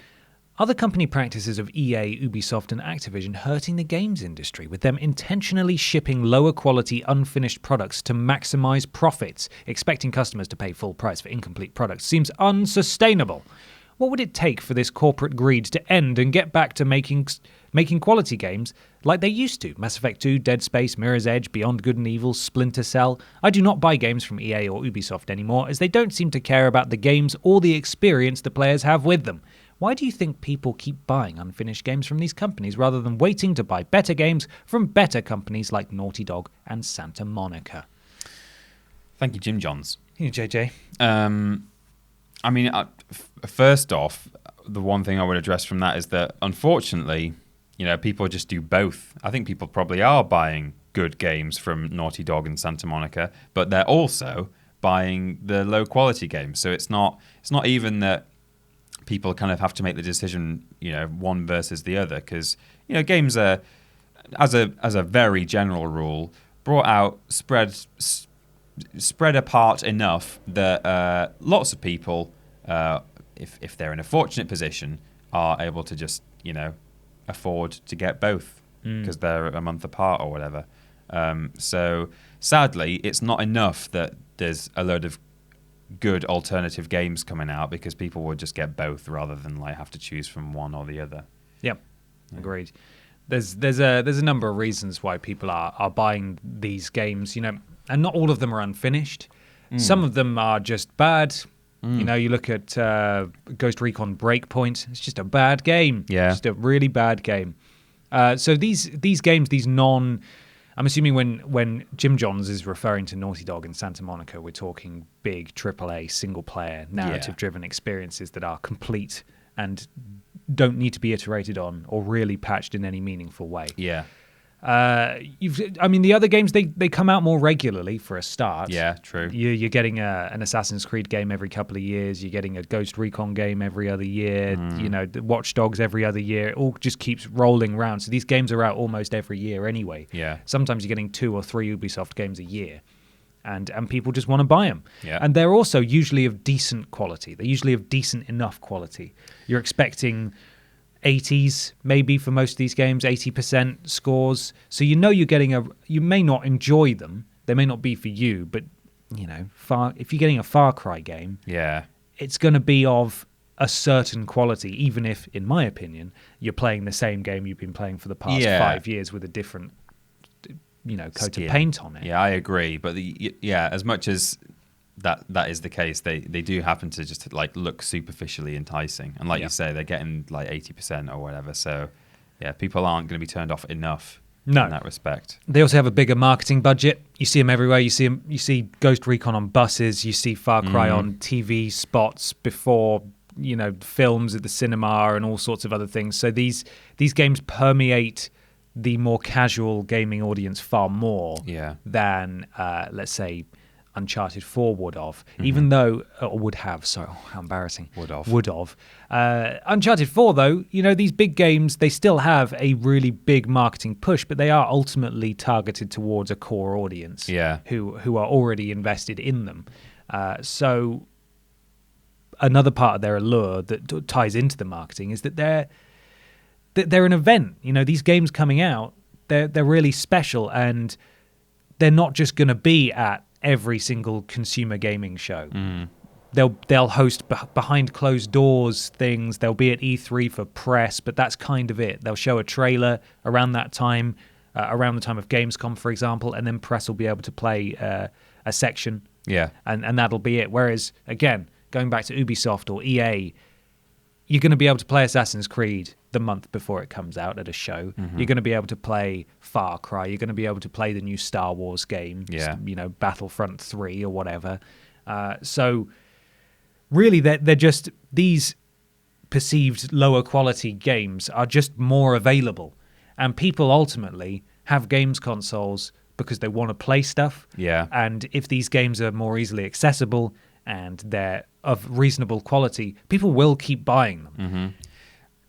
Are the company practices of EA, Ubisoft, and Activision hurting the games industry, with them intentionally shipping lower quality, unfinished products to maximize profits, expecting customers to pay full price for incomplete products? Seems unsustainable. What would it take for this corporate greed to end and get back to making quality games like they used to? Mass Effect 2, Dead Space, Mirror's Edge, Beyond Good and Evil, Splinter Cell. I do not buy games from EA or Ubisoft anymore, as they don't seem to care about the games or the experience the players have with them. Why do you think people keep buying unfinished games from these companies rather than waiting to buy better games from better companies like Naughty Dog and Santa Monica? Thank you, Jim Johns. You, JJ. I mean, first off, the one thing I would address from that is that, unfortunately, people just do both. I think people probably are buying good games from Naughty Dog and Santa Monica, but they're also buying the low-quality games. So it's not even that people kind of have to make the decision, one versus the other, because games are, as a very general rule, brought out spread apart enough that lots of people, if they're in a fortunate position, are able to just afford to get both because they're a month apart or whatever. So sadly, it's not enough that there's a load of good alternative games coming out, because people would just get both rather than have to choose from one or the other. Yep, agreed. There's a number of reasons why people are buying these games, and not all of them are unfinished. Some of them are just bad. You look at Ghost Recon Breakpoint. It's just a bad game. Yeah, just a really bad game. So these games, I'm assuming when Jim Johns is referring to Naughty Dog and Santa Monica, we're talking big AAA single-player narrative-driven experiences that are complete and don't need to be iterated on or really patched in any meaningful way. Yeah. The other games, they come out more regularly for a start. Yeah, true. You're getting an Assassin's Creed game every couple of years. You're getting a Ghost Recon game every other year. The Watch Dogs every other year. It all just keeps rolling around. So these games are out almost every year anyway. Yeah. Sometimes you're getting 2 or 3 Ubisoft games a year. And people just want to buy them. Yeah. And they're also usually of decent quality. They're usually of decent enough quality. You're expecting 80s maybe for most of these games, 80% scores. So you're getting you may not enjoy them. They may not be for you, but if you're getting a Far Cry game, it's going to be of a certain quality, even if, in my opinion, you're playing the same game you've been playing for the past 5 years with a different coat of paint on it. Yeah, I agree. But as much as that is the case, they do happen to just look superficially enticing, and you say, they're getting 80% or whatever. So people aren't going to be turned off enough in that respect. They also have a bigger marketing budget. You see them everywhere. You see Ghost Recon on buses. You see Far Cry on TV spots before films at the cinema and all sorts of other things. So these games permeate the more casual gaming audience far more than let's say Uncharted 4 would have, even though, or would have, sorry, how embarrassing. Would have. Uncharted 4, though, these big games, they still have a really big marketing push, but they are ultimately targeted towards a core audience who are already invested in them. So another part of their allure that ties into the marketing is that they're an event. These games coming out, they're really special, and they're not just going to be at every single consumer gaming show. They'll host behind closed doors things. They'll be at E3 for press, but that's kind of it. They'll show a trailer around that time, around the time of Gamescom, for example, and then press will be able to play a section. Yeah, and that'll be it. Whereas, again, going back to Ubisoft or EA, you're going to be able to play Assassin's Creed the month before it comes out at a show. You're going to be able to play Far Cry. You're going to be able to play the new Star Wars game, Battlefront 3 or whatever. So really, they're just these perceived lower quality games are just more available. And people ultimately have games consoles because they want to play stuff. Yeah. And if these games are more easily accessible and they're of reasonable quality, people will keep buying them. Mm-hmm.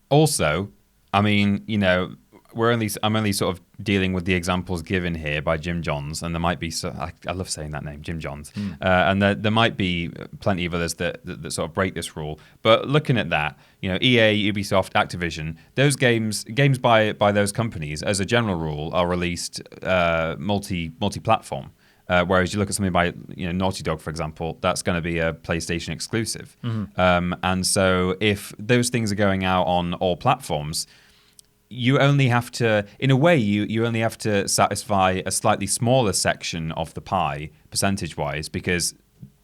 Also, I mean, you know, I'm only sort of dealing with the examples given here by Jim Johns, and there might be I love saying that name, Jim Johns, and there might be plenty of others that sort of break this rule. But looking at that, you know, EA, Ubisoft, Activision, those games by those companies, as a general rule, are released multi-platform. Whereas you look at something by, you know, Naughty Dog, for example, that's going to be a PlayStation exclusive. And so if those things are going out on all platforms, you only have to, in a way, you only have to satisfy a slightly smaller section of the pie, percentage-wise, because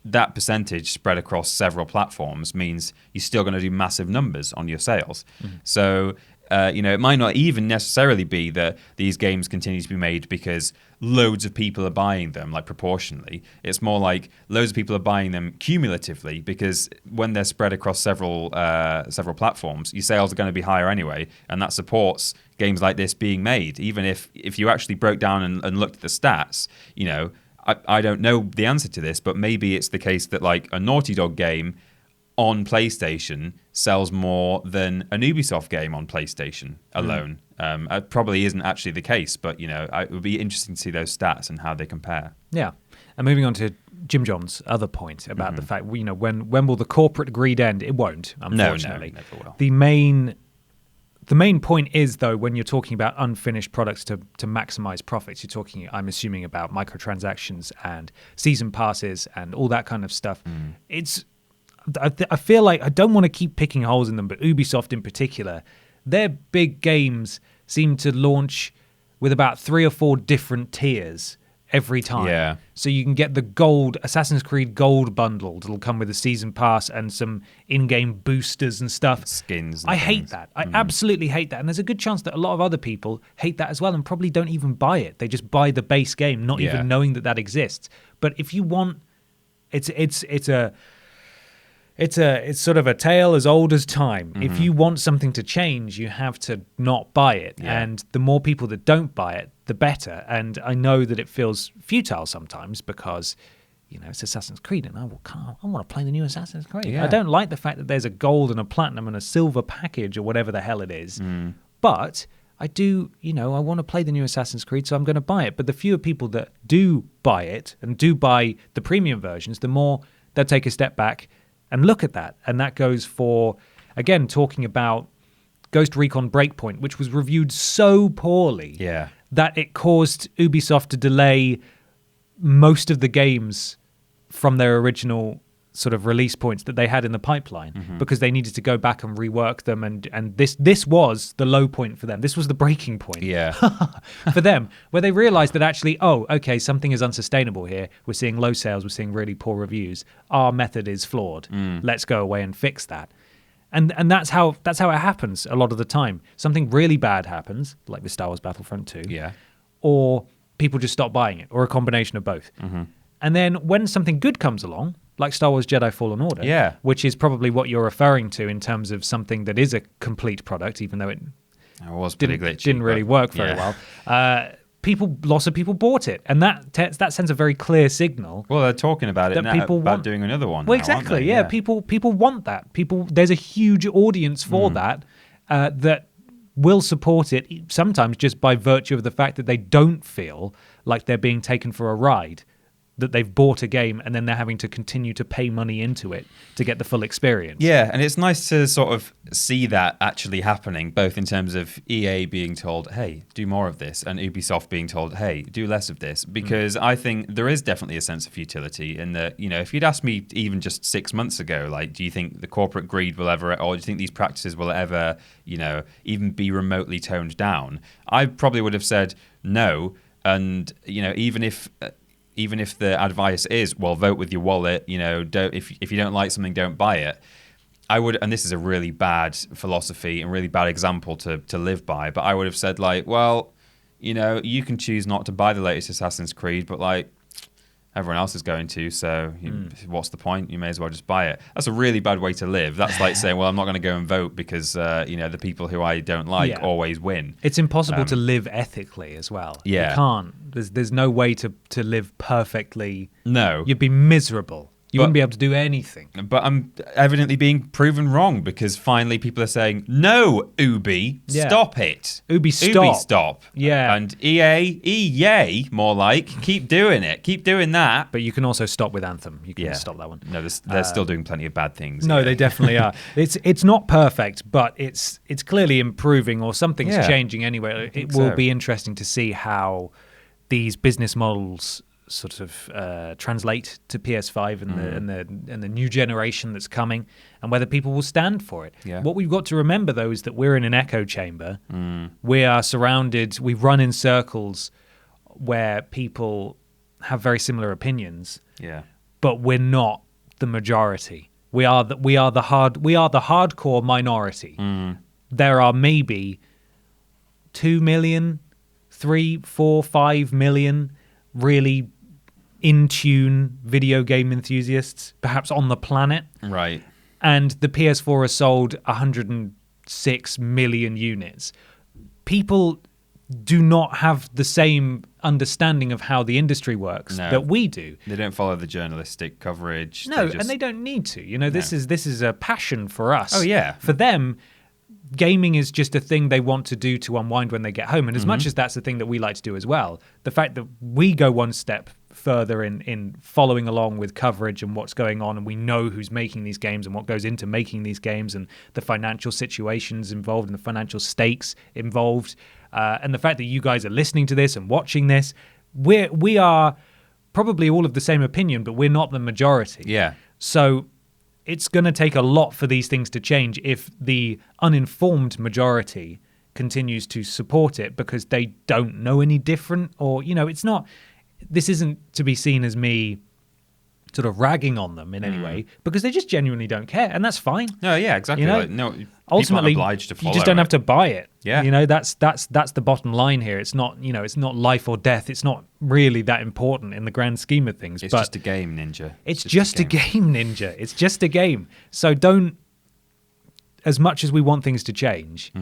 that percentage spread across several platforms means you're still going to do massive numbers on your sales. So, you know, it might not even necessarily be that these games continue to be made because loads of people are buying them, like proportionally. It's more like loads of people are buying them cumulatively, because when they're spread across several platforms, your sales are going to be higher anyway, and that supports games like this being made. Even if you actually broke down and looked at the stats, you know, I don't know the answer to this, but maybe it's the case that like a Naughty Dog game on PlayStation sells more than an Ubisoft game on PlayStation alone. It probably isn't actually the case, but you know, it would be interesting to see those stats and how they compare. Yeah. And moving on to Jim John's other point about the fact, you know, when will the corporate greed end? It won't, unfortunately. No, never will. The main point is, though, when you're talking about unfinished products to maximize profits, you're talking, I'm assuming, about microtransactions and season passes and all that kind of stuff. I feel like I don't want to keep picking holes in them, but Ubisoft in particular, their big games seem to launch with about 3 or 4 different tiers every time. Yeah. So you can get the gold, Assassin's Creed Gold bundle that'll come with a season pass and some in-game boosters and stuff. Skins. And I hate that. I absolutely hate that. And there's a good chance that a lot of other people hate that as well and probably don't even buy it. They just buy the base game, not even knowing that exists. But if you want, it's sort of a tale as old as time. If you want something to change, you have to not buy it. Yeah. And the more people that don't buy it, the better. And I know that it feels futile sometimes because, you know, it's Assassin's Creed and I want to play the new Assassin's Creed. Yeah. I don't like the fact that there's a gold and a platinum and a silver package or whatever the hell it is. But I do, you know, I want to play the new Assassin's Creed, so I'm going to buy it. But the fewer people that do buy it and do buy the premium versions, the more they'll take a step back and look at that. And that goes for, again, talking about Ghost Recon Breakpoint, which was reviewed so poorly that it caused Ubisoft to delay most of the games from their original sort of release points that they had in the pipeline because they needed to go back and rework them. And this was the low point for them. This was the breaking point for them, where they realized that actually, okay, something is unsustainable here. We're seeing low sales. We're seeing really poor reviews. Our method is flawed. Let's go away and fix that. And that's how it happens a lot of the time. Something really bad happens, like with Star Wars Battlefront 2, or people just stop buying it, or a combination of both. And then when something good comes along, like Star Wars Jedi Fallen Order, which is probably what you're referring to in terms of something that is a complete product, even though it was pretty glitchy, didn't really work very well. Lots of people bought it, and that sends a very clear signal. Well, they're talking about it now, people about doing another one. Well, now, exactly. Yeah, people want that. There's a huge audience for that that will support it. Sometimes just by virtue of the fact that they don't feel like they're being taken for a ride. That they've bought a game and then they're having to continue to pay money into it to get the full experience. Yeah, and it's nice to sort of see that actually happening, both in terms of EA being told, hey, do more of this, and Ubisoft being told, hey, do less of this. Because I think there is definitely a sense of futility in that, you know, if you'd asked me even just 6 months ago, like, do you think the corporate greed will ever, or do you think these practices will ever, you know, even be remotely toned down? I probably would have said no. And, you know, even if the advice is, well, vote with your wallet, you know, if you don't like something, don't buy it. I would, and this is a really bad philosophy and really bad example to live by, but I would have said, like, well, you know, you can choose not to buy the latest Assassin's Creed, but like, everyone else is going to, so what's the point? You may as well just buy it. That's a really bad way to live. That's like saying, well, I'm not going to go and vote because the people who I don't like always win. It's impossible to live ethically as well. Yeah. You can't. There's no way to live perfectly. No. You'd be miserable. You wouldn't be able to do anything. But I'm evidently being proven wrong because finally people are saying, no, Ubi, stop it. Ubi, stop. Ubi, stop. Yeah. And EA, more like, keep doing it. Keep doing that. But you can also stop with Anthem. You can stop that one. No, they're still doing plenty of bad things. No, they definitely are. It's not perfect, but it's clearly improving or something's changing anyway. It will be interesting to see how these business models sort of translate to PS5 and the new generation that's coming, and whether people will stand for it. Yeah. What we've got to remember, though, is that we're in an echo chamber. We are surrounded. We run in circles where people have very similar opinions. Yeah. But we're not the majority. We are the hardcore minority. There are maybe 2 million, 3, 4, 5 million really in tune video game enthusiasts, perhaps on the planet. Right. And the PS4 has sold 106 million units. People do not have the same understanding of how the industry works that we do. They don't follow the journalistic coverage. No, and they don't need to. This is a passion for us. Oh, yeah. For them, gaming is just a thing they want to do to unwind when they get home. And as much as that's the thing that we like to do as well, the fact that we go one step further in following along with coverage and what's going on, and we know who's making these games and what goes into making these games and the financial situations involved and the financial stakes involved, and the fact that you guys are listening to this and watching this, we are probably all of the same opinion, but we're not the majority. Yeah. So it's going to take a lot for these things to change if the uninformed majority continues to support it because they don't know any different, or it's not. This isn't to be seen as me sort of ragging on them in any way, because they just genuinely don't care, and that's fine. No, yeah, exactly. Ultimately, people aren't obliged to follow you just don't have to buy it. Yeah. That's the bottom line here. It's not it's not life or death. It's not really that important in the grand scheme of things. It's but just a game, Ninja. It's just a game, Ninja. It's just a game. So don't, as much as we want things to change,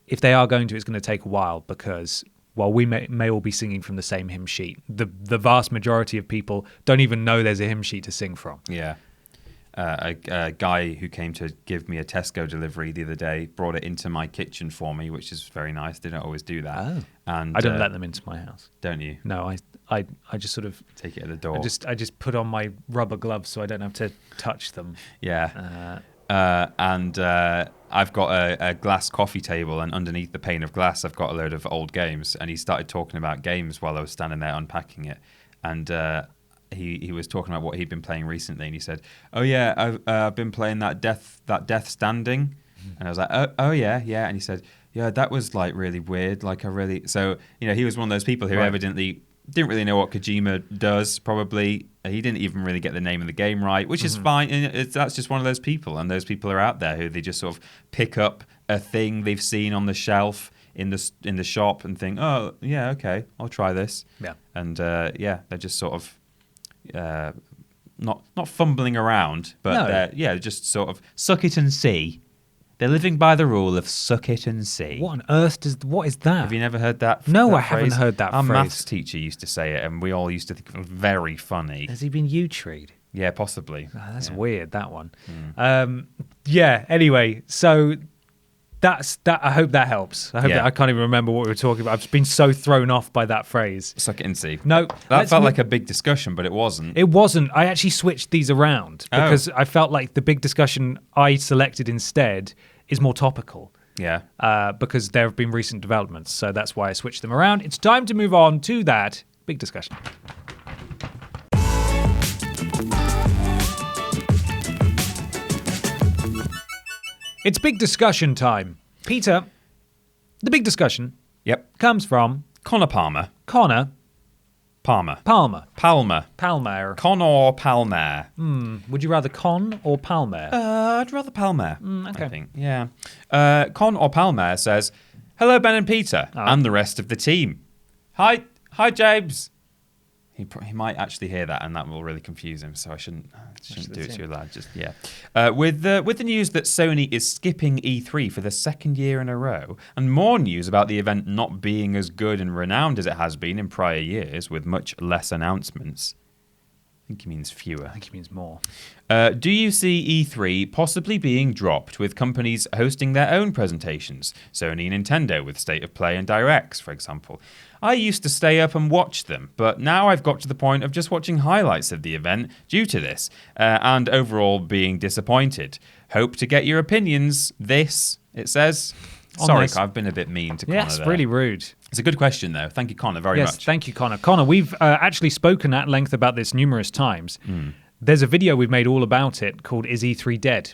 if they are going to, it's going to take a while, because while we may all be singing from the same hymn sheet, the vast majority of people don't even know there's a hymn sheet to sing from. Yeah. A guy who came to give me a Tesco delivery the other day brought it into my kitchen for me, which is very nice. They don't always do that. Oh. And I don't let them into my house. Don't you? No, I just sort of take it at the door. I just put on my rubber gloves so I don't have to touch them. Yeah. And I've got a glass coffee table, and underneath the pane of glass, I've got a load of old games. And he started talking about games while I was standing there unpacking it. And he was talking about what he'd been playing recently, and he said, "Oh yeah, I've been playing that Death Standing," and I was like, "Oh yeah." And he said, "Yeah, that was like really weird. Like so he was one of those people who evidently didn't really know what Kojima does. Probably he didn't even really get the name of the game right, which is fine. And that's just one of those people, and those people are out there who they just sort of pick up a thing they've seen on the shelf in the shop and think, oh yeah, okay, I'll try this. Yeah, and they're just sort of not fumbling around, but they're just sort of suck it and see. They're living by the rule of suck it and see. What on earth what is that? Have you never heard that? No, that I haven't heard that Our phrase. maths teacher used to say it, and we all used to think it was very funny. Has he been U-treed? Yeah, possibly. Oh, that's weird, that one. Anyway, so that's that. I hope that helps. I can't even remember what we were talking about. I've been so thrown off by that phrase. Suck it and see. No, that felt like a big discussion, but it wasn't. It wasn't. I actually switched these around because I felt like the big discussion I selected instead is more topical. Yeah. Because there have been recent developments, so that's why I switched them around. It's time to move on to that big discussion. It's big discussion time. Peter, the big discussion comes from Connor Palmer. Connor Palmer. Palmer. Palmer. Palmer. Connor Palmer. Would you rather Con or Palmer? I'd rather Palmer. Okay. I think. Yeah. Con or Palmer says, "Hello, Ben and Peter, and the rest of the team. Hi, James. He might actually hear that, and that will really confuse him. So I shouldn't do it too loud. Just with the news that Sony is skipping E3 for the second year in a row, and more news about the event not being as good and renowned as it has been in prior years, with much less announcements. I think he means fewer. I think he means more. Do you see E3 possibly being dropped with companies hosting their own presentations? Sony and Nintendo with State of Play and Directs, for example. I used to stay up and watch them, but now I've got to the point of just watching highlights of the event due to this, and overall being disappointed. Hope to get your opinions. It says. Sorry, I've been a bit mean to Connor. Yes, really rude. It's a good question, though. Thank you, Connor, very much. Yes, thank you, Connor. Connor, we've actually spoken at length about this numerous times. There's a video we've made all about it called Is E3 Dead?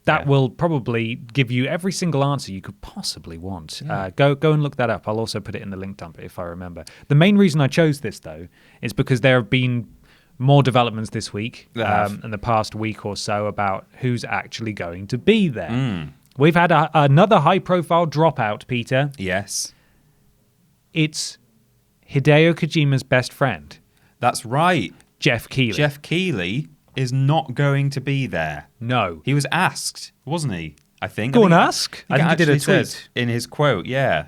That will probably give you every single answer you could possibly want. Go and look that up. I'll also put it in the link dump if I remember. The main reason I chose this, though, is because there have been more developments this week in the past week or so about who's actually going to be there. We've had another high-profile dropout, Peter. Yes. It's Hideo Kojima's best friend. That's right. Geoff Keighley. Geoff Keighley is not going to be there. No. He was asked, wasn't he? I think. Go and ask. I think he did a tweet. In his quote, yeah.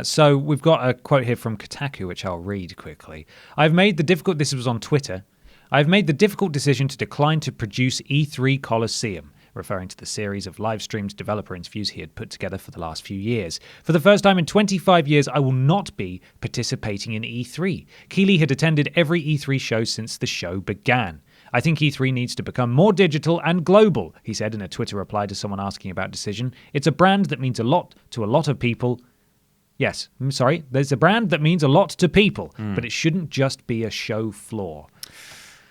So we've got a quote here from Kotaku, which I'll read quickly. This was on Twitter. I've made the difficult decision to decline to produce E3 Coliseum, referring to the series of live streams developer interviews he had put together for the last few years. For the first time in 25 years, I will not be participating in E3. Keighley had attended every E3 show since the show began. I think E3 needs to become more digital and global, he said in a Twitter reply to someone asking about decision. It's a brand that means a lot to a lot of people. Yes, I'm sorry. There's a brand that means a lot to people, but it shouldn't just be a show floor.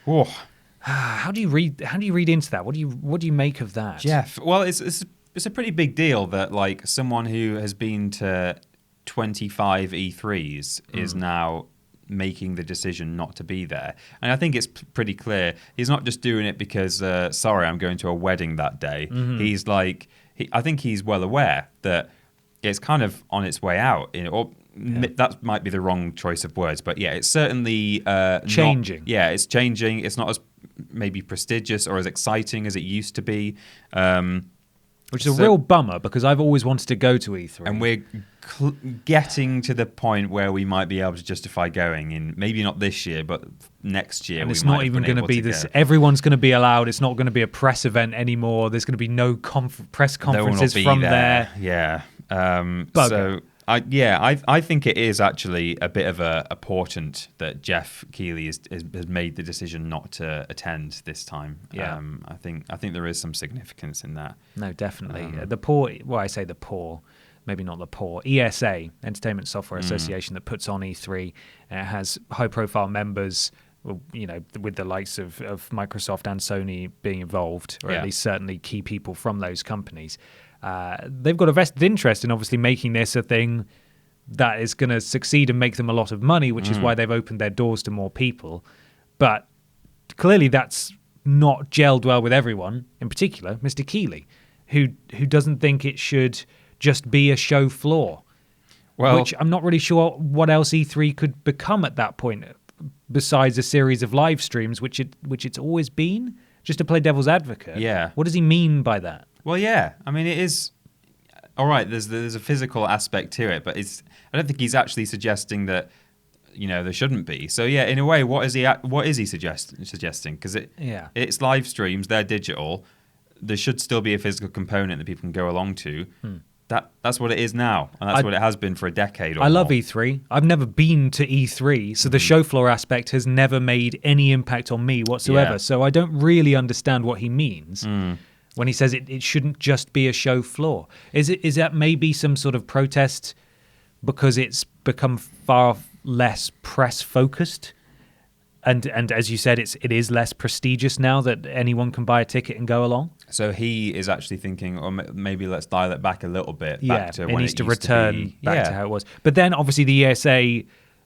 Oh. How do you read into that? What do you make of that? Jeff, well, it's a pretty big deal that like someone who has been to 25 E3s is now making the decision not to be there. And I think it's pretty clear he's not just doing it because sorry, I'm going to a wedding that day. He's like I think he's well aware that it's kind of on its way out, that might be the wrong choice of words, but yeah, it's certainly changing. It's changing. It's not as maybe prestigious or as exciting as it used to be. Which is a real bummer because I've always wanted to go to E3. And we're getting to the point where we might be able to justify going in, maybe not this year, but next year. And it's not even going to be this. Everyone's going to be allowed. It's not going to be a press event anymore. There's going to be no press conferences from there. Yeah. So I think it is actually a bit of a portent that Geoff Keighley has made the decision not to attend this time. Yeah. I think there is some significance in that. No, definitely. The poor, maybe not the poor. ESA, Entertainment Software Association, that puts on E3. It has high-profile members, with the likes of Microsoft and Sony being involved, or at least certainly key people from those companies. They've got a vested interest in obviously making this a thing that is going to succeed and make them a lot of money, which is why they've opened their doors to more people. But clearly that's not gelled well with everyone, in particular Mr. Keighley, who doesn't think it should just be a show floor. Well, which I'm not really sure what else E3 could become at that point, besides a series of live streams, which it's always been. Just to play devil's advocate. Yeah. What does he mean by that? Well, yeah. I mean, it is all right. There's a physical aspect to it, but I don't think he's actually suggesting that there shouldn't be. So yeah, in a way, what is he suggesting? Because it's live streams. They're digital. There should still be a physical component that people can go along to. That's what it is now, and that's what it has been for a decade or more. I love E3. I've never been to E3, so the show floor aspect has never made any impact on me whatsoever. Yeah. So I don't really understand what he means when he says it shouldn't just be a show floor. Is that maybe some sort of protest because it's become far less press focused? And as you said, it is less prestigious now that anyone can buy a ticket and go along. So he is actually thinking, or maybe let's dial it back a little bit. Back to it when needs it to used return to be. back to how it was. But then obviously the ESA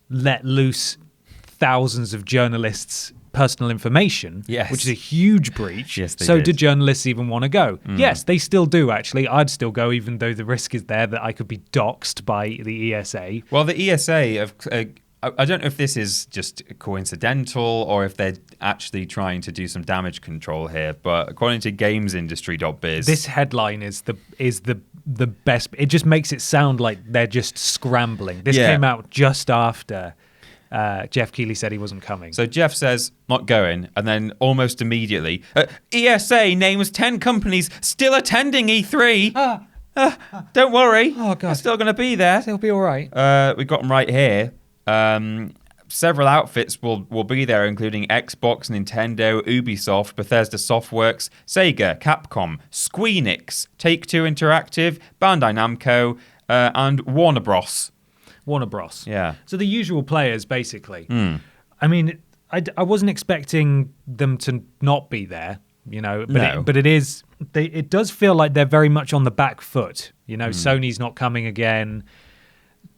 let loose thousands of journalists' personal information, which is a huge breach. Yes, they so did. do journalists even want to go? Yes, they still do, actually. I'd still go, even though the risk is there that I could be doxxed by the ESA. Well, the ESA I don't know if this is just coincidental or if they're actually trying to do some damage control here, but according to gamesindustry.biz, this headline is the best. It just makes it sound like they're just scrambling. This came out just after Geoff Keighley said he wasn't coming. So Geoff says, not going, and then almost immediately, ESA names 10 companies still attending E3. Don't worry. Oh, God. They're still going to be there. They'll be all right. We've got them right here. Several outfits will be there, including Xbox, Nintendo, Ubisoft, Bethesda Softworks, Sega, Capcom, Squeenix, Take-Two Interactive, Bandai Namco, and Warner Bros. Warner Bros. Yeah. So the usual players, basically. I mean, I wasn't expecting them to not be there, but it does feel like they're very much on the back foot. Sony's not coming again.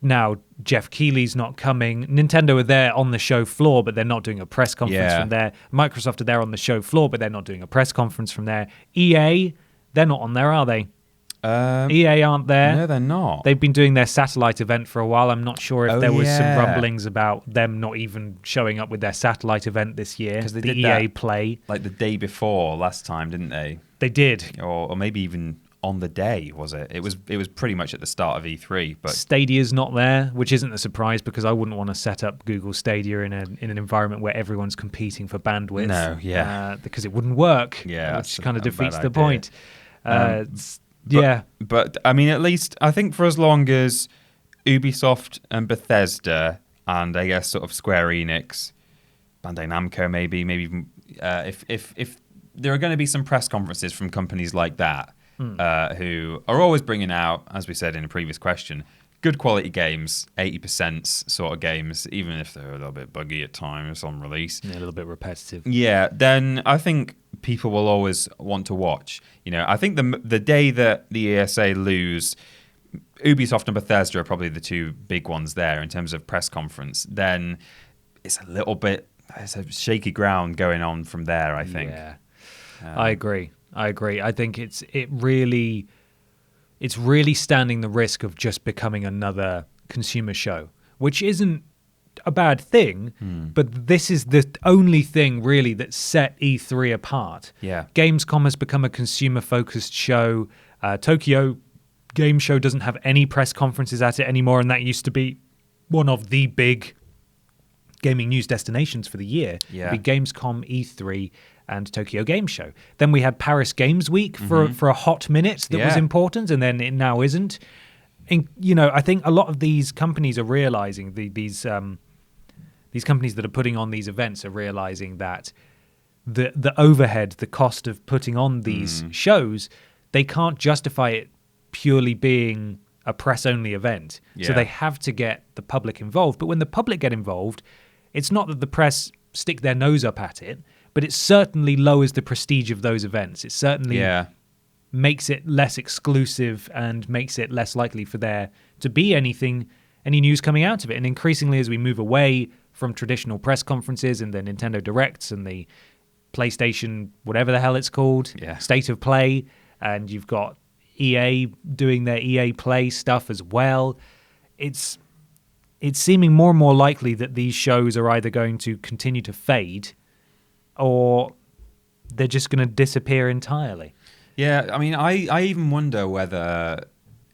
Now, Geoff Keighley's not coming. Nintendo are there on the show floor, but they're not doing a press conference from there. Microsoft are there on the show floor, but they're not doing a press conference from there. EA, they're not on there, are they? EA aren't there. No, they're not. They've been doing their satellite event for a while. I'm not sure if there was some rumblings about them not even showing up with their satellite event this year. Because they did EA that, Play. Like the day before last time, didn't they? They did. Or maybe even on the day, was it? It was pretty much at the start of E3. But Stadia's not there, which isn't a surprise because I wouldn't want to set up Google Stadia in an environment where everyone's competing for bandwidth. No, because it wouldn't work. Yeah, which kind of defeats the idea. point. But I mean, at least I think for as long as Ubisoft and Bethesda and I guess sort of Square Enix, Bandai Namco maybe even if there are going to be some press conferences from companies like that who are always bringing out, as we said in a previous question, good quality games, 80% sort of games, even if they're a little bit buggy at times on release. Yeah, a little bit repetitive. Yeah, then I think people will always want to watch. I think the day that the ESA lose, Ubisoft and Bethesda are probably the two big ones there in terms of press conference. Then it's a shaky ground going on from there, I think. Yeah, I agree. I think it's really standing the risk of just becoming another consumer show, which isn't a bad thing, but this is the only thing really that set E3 apart. Yeah. Gamescom has become a consumer-focused show. Tokyo Game Show doesn't have any press conferences at it anymore, and that used to be one of the big gaming news destinations for the year. Yeah. It'd be Gamescom, E3, and Tokyo Game Show. Then we had Paris Games Week for a hot minute that was important, and then it now isn't. And, I think a lot of these companies are realizing, these companies that are putting on these events are realizing that the overhead, the cost of putting on these shows, they can't justify it purely being a press-only event. Yeah. So they have to get the public involved. But when the public get involved, it's not that the press stick their nose up at it, but it certainly lowers the prestige of those events. It certainly makes it less exclusive and makes it less likely for there to be any news coming out of it. And increasingly, as we move away from traditional press conferences and the Nintendo Directs and the PlayStation, whatever the hell it's called, State of Play, and you've got EA doing their EA Play stuff as well, it's seeming more and more likely that these shows are either going to continue to fade or they're just going to disappear entirely. Yeah, I mean, I even wonder whether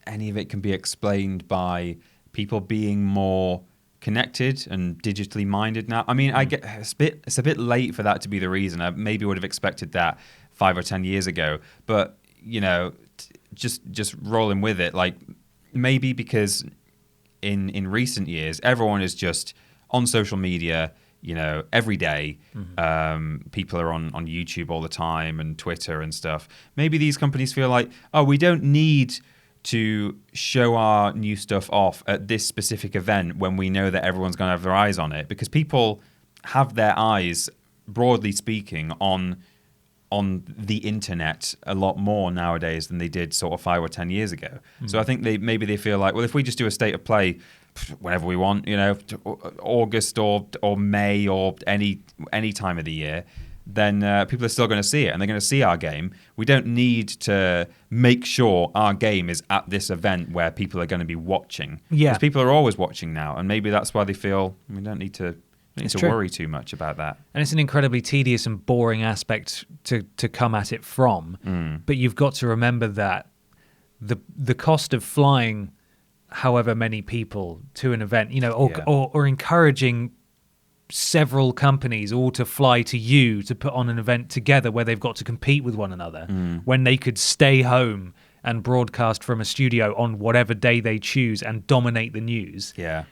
any of it can be explained by people being more connected and digitally minded now. I mean, I get it's a bit late for that to be the reason. I maybe would have expected that 5 or 10 years ago, but just rolling with it, like maybe because in recent years everyone is just on social media, every day. People are on YouTube all the time and Twitter and stuff. Maybe these companies feel like, we don't need to show our new stuff off at this specific event when we know that everyone's going to have their eyes on it, because people have their eyes, broadly speaking, on the internet a lot more nowadays than they did sort of 5 or 10 years ago. So I think maybe they feel like, well, if we just do a state of play whenever we want, August or May or any time of the year, then people are still going to see it, and they're going to see our game. We don't need to make sure our game is at this event where people are going to be watching. Yeah. Because people are always watching now, and maybe that's why they feel we don't need to True. worry too much about that. And it's an incredibly tedious and boring aspect to come at it from. But you've got to remember that the cost of flying however many people to an event, or encouraging several companies all to fly to you to put on an event together where they've got to compete with one another when they could stay home and broadcast from a studio on whatever day they choose and dominate the news. Yeah,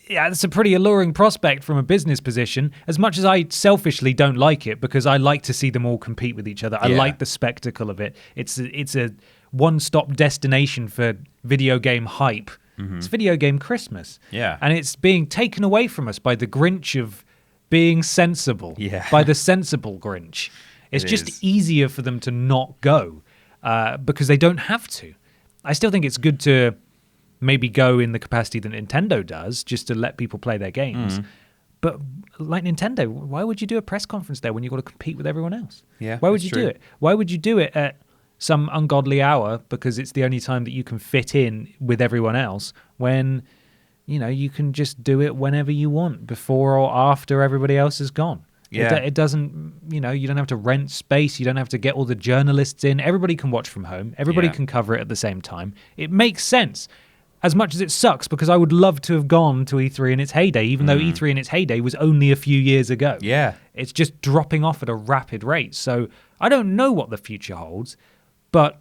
it's a pretty alluring prospect from a business position, as much as I selfishly don't like it, because I like to see them all compete with each other. I like the spectacle of it. It's a one-stop destination for video game hype. It's video game Christmas. Yeah. And it's being taken away from us by the Grinch of being sensible. Yeah. By the sensible Grinch. It's just easier for them to not go because they don't have to. I still think it's good to maybe go in the capacity that Nintendo does, just to let people play their games. But like Nintendo, why would you do a press conference there when you've got to compete with everyone else? Yeah, why would you do it? Why would you do it at some ungodly hour because it's the only time that you can fit in with everyone else, when you can just do it whenever you want, before or after everybody else is gone? It doesn't, you don't have to rent space, you don't have to get all the journalists in, everybody can watch from home, everybody can cover it at the same time. It makes sense, as much as it sucks, because I would love to have gone to E3 in its heyday, even though E3 in its heyday was only a few years ago. Yeah, it's just dropping off at a rapid rate. So I don't know what the future holds, but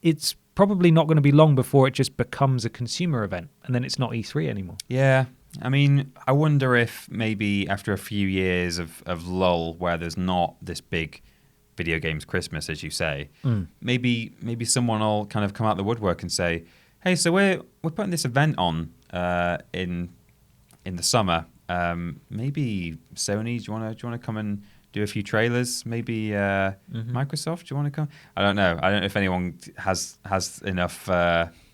it's probably not going to be long before it just becomes a consumer event, and then it's not E3 anymore. Yeah. I mean, I wonder if maybe after a few years of lull where there's not this big video games Christmas, as you say, maybe someone will kind of come out the woodwork and say, hey, so we're putting this event on in the summer. Maybe Sony, do you want to come and do a few trailers? Maybe Microsoft, do you want to come? I don't know. I don't know if anyone has enough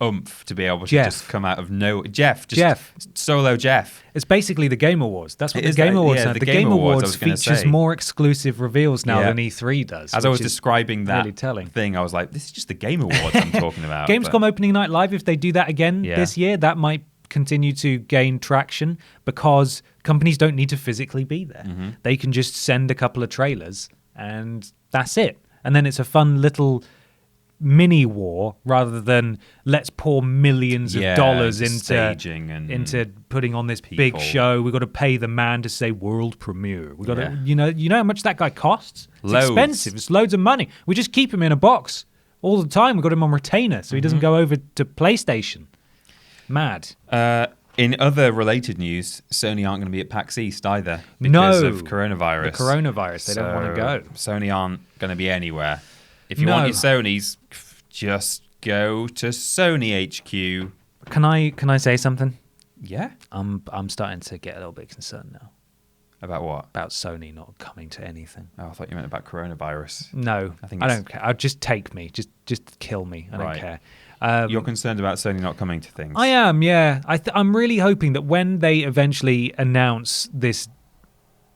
oomph to be able to just come out of Geoff. Solo Geoff. It's basically the Game Awards. That's what the Game Awards are. The Game Awards features more exclusive reveals now than E3 does. As I was describing that thing, I was like, this is just the Game Awards I'm talking about. Gamescom opening night live, if they do that again this year, that might continue to gain traction, because companies don't need to physically be there. They can just send a couple of trailers and that's it. And then it's a fun little mini war, rather than let's pour millions of dollars into putting on this big show. We've got to pay the man to say world premiere. We got to, you know how much that guy costs? It's expensive. It's loads of money. We just keep him in a box all the time. We've got him on retainer so he doesn't go over to PlayStation. Mad. In other related news, Sony aren't going to be at PAX East either because of coronavirus. The coronavirus, they don't want to go. Sony aren't going to be anywhere. If you want your Sonys, just go to Sony HQ. Can I say something? Yeah. I'm starting to get a little bit concerned now. About what? About Sony not coming to anything. Oh, I thought you meant about coronavirus. No, I don't care. Just take me. Just kill me. I don't care. You're concerned about Sony not coming to things? I am, yeah. I'm really hoping that when they eventually announce this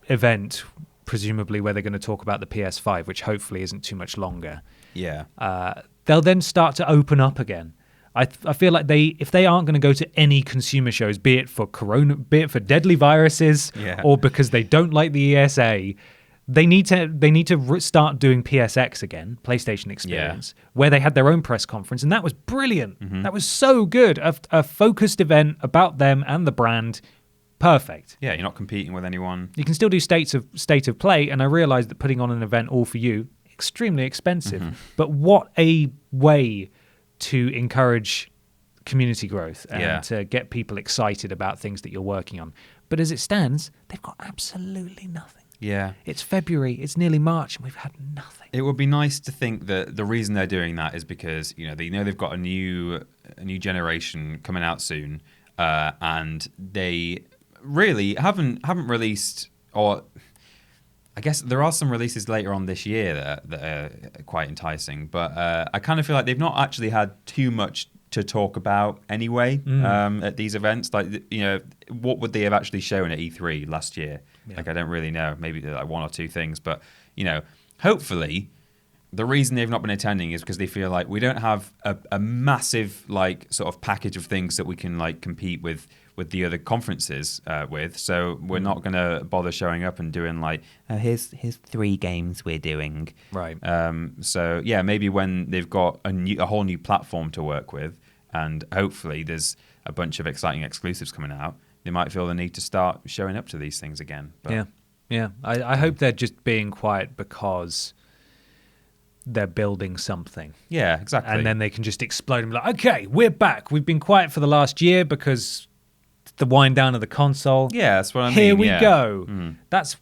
event, presumably where they're going to talk about the PS5, which hopefully isn't too much longer, they'll then start to open up again. I feel like if they aren't going to go to any consumer shows, be it for deadly viruses or because they don't like the ESA, they need to start doing PSX again, PlayStation Experience, where they had their own press conference, and that was brilliant. That was so good. A focused event about them and the brand. Perfect. Yeah, you're not competing with anyone. You can still do state of play, and I realize that putting on an event all for you, extremely expensive. But what a way to encourage community growth and to get people excited about things that you're working on. But as it stands, they've got absolutely nothing. Yeah. It's February, it's nearly March, and we've had nothing. It would be nice to think that the reason they're doing that is because they know they've got a new generation coming out soon, and they really haven't released, or I guess there are some releases later on this year that are quite enticing, but I kind of feel like they've not actually had too much to talk about anyway at these events. Like, what would they have actually shown at E3 last year? Like, I don't really know. Maybe like one or two things. But, hopefully the reason they've not been attending is because they feel like we don't have a massive, like, sort of package of things that we can, like, compete with the other conferences with. So we're not going to bother showing up and doing, like, here's 3 games we're doing. Right. So, yeah, maybe when they've got a whole new platform to work with, and hopefully there's a bunch of exciting exclusives coming out, they might feel the need to start showing up to these things again. But, yeah. I hope they're just being quiet because they're building something. Yeah, exactly. And then they can just explode and be like, okay, we're back. We've been quiet for the last year because the wind down of the console. Yeah, that's what I mean. Here we go. Mm. That's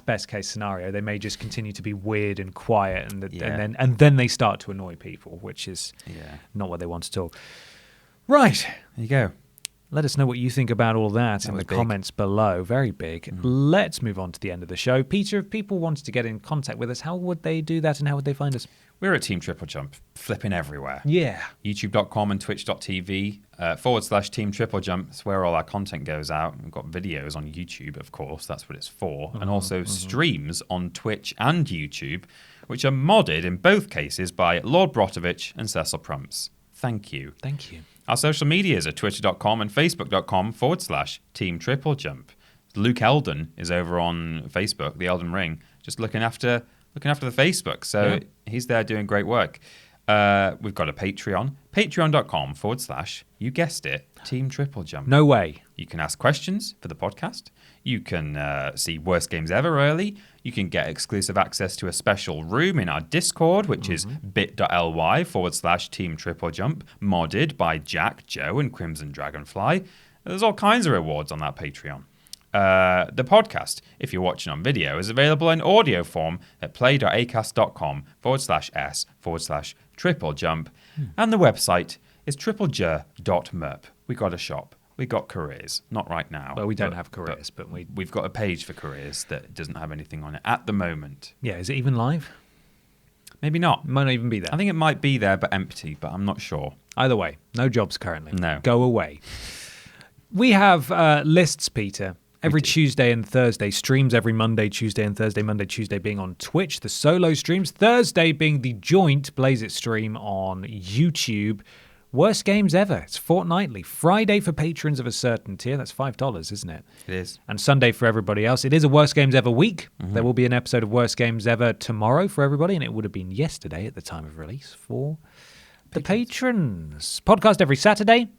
best case scenario. They may just continue to be weird and quiet, and then they start to annoy people, which is not what they want at all. Right. There you go. Let us know what you think about all that in the comments below. Very big. Let's move on to the end of the show. Peter, if people wanted to get in contact with us, how would they do that and how would they find us? We're at Team TripleJump, flipping everywhere. Yeah. YouTube.com and Twitch.tv /Team TripleJump. That's where all our content goes out. We've got videos on YouTube, of course. That's what it's for. And also streams on Twitch and YouTube, which are modded in both cases by Lord Brotovich and Cecil Prumps. Thank you. Thank you. Our social medias are twitter.com and facebook.com /Team TripleJump. Luke Eldon is over on Facebook, the Elden Ring, just looking after the Facebook. So he's there doing great work. We've got a Patreon, patreon.com /you guessed it, Team TripleJump. No way. You can ask questions for the podcast. You can see Worst Games Ever early. You can get exclusive access to a special room in our Discord, which is bit.ly /Team TripleJump, modded by Jack, Joe, and Crimson Dragonfly. There's all kinds of rewards on that Patreon. The podcast, if you're watching on video, is available in audio form at play.acast.com /s /TripleJump. And the website is triplej.merp. We got a shop. We got careers. Not right now. Well, we don't have careers, but we've got a page for careers that doesn't have anything on it at the moment. Yeah, is it even live? Maybe not. Might not even be there. I think it might be there, but empty, but I'm not sure. Either way, no jobs currently. No. Go away. We have lists, Peter. Every Tuesday and Thursday, streams every Monday, Tuesday and Thursday. Monday, Tuesday being on Twitch, the solo streams. Thursday being the joint Blaze It stream on YouTube. Worst Games Ever. It's fortnightly. Friday for patrons of a certain tier. That's $5, isn't it? It is. And Sunday for everybody else. It is a Worst Games Ever week. There will be an episode of Worst Games Ever tomorrow for everybody, and it would have been yesterday at the time of release for the patrons. Podcast every Saturday.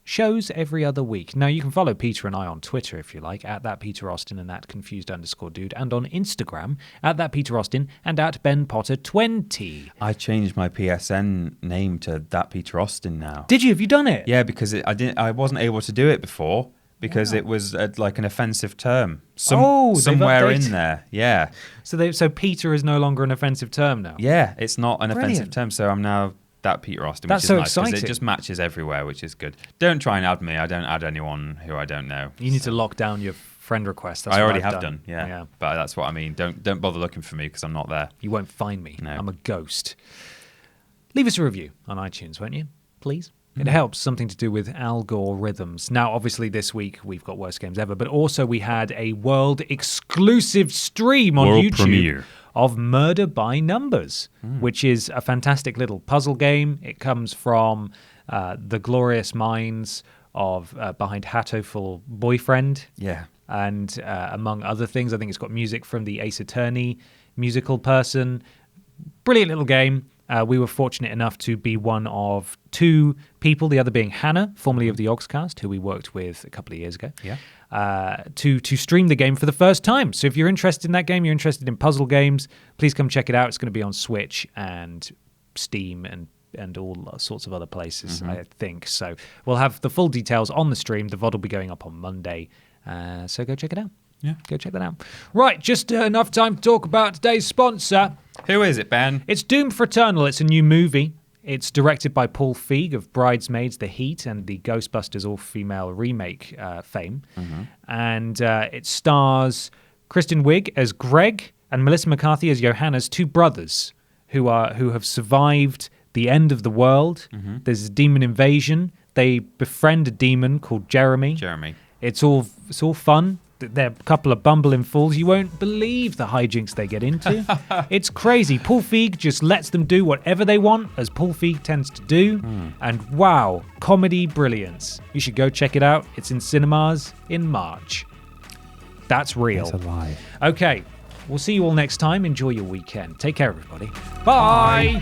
Shows every other week. Now, you can follow Peter and I on Twitter if you like, at that Peter Austin and at confused_dude, and on Instagram at that Peter Austin and at Ben Potter 20. I changed my PSN name to that Peter Austin now. Did you? Have you done it? Yeah, because I wasn't able to do it before because it was like an offensive term. Somewhere in there. Yeah. So Peter is no longer an offensive term now. Yeah, it's not an offensive term. So I'm now that Peter Austin, That's which is so nice because exciting. it just matches everywhere, which is good. Don't try and add me. I don't add anyone who I don't know. You need to lock down your friend request. That's I what already I've have done. Yeah. Yeah. But that's what I mean. Don't bother looking for me because I'm not there. You won't find me. No. I'm a ghost. Leave us a review on iTunes, won't you? Please. It helps. Something to do with algorithms. Now, obviously, this week we've got Worst Games Ever, but also we had a world exclusive stream on YouTube premiere of Murder by Numbers, which is a fantastic little puzzle game. It comes from the glorious minds of Behind Hatoful Boyfriend. Yeah. And among other things, I think it's got music from the Ace Attorney musical person. Brilliant little game. We were fortunate enough to be one of 2 people, the other being Hannah, formerly of the Oxcast, who we worked with a couple of years ago, to stream the game for the first time. So if you're interested in that game, you're interested in puzzle games, please come check it out. It's going to be on Switch and Steam and all sorts of other places, I think. So we'll have the full details on the stream. The VOD will be going up on Monday. So go check it out. Yeah. Go check that out. Right, just enough time to talk about today's sponsor. Who is it, Ben? It's Doom Fraternal. It's a new movie. It's directed by Paul Feig of Bridesmaids, The Heat, and the Ghostbusters all-female remake fame. And it stars Kristen Wiig as Greg and Melissa McCarthy as Johanna's 2 brothers who have survived the end of the world. There's a demon invasion. They befriend a demon called Jeremy. Jeremy. It's all fun. They're a couple of bumbling fools. You won't believe the hijinks they get into. It's crazy. Paul Feig just lets them do whatever they want, as Paul Feig tends to do. And wow, comedy brilliance. You should go check it out. It's in cinemas in March. That's real. That's a lie. Okay, we'll see you all next time. Enjoy your weekend. Take care, everybody. Bye.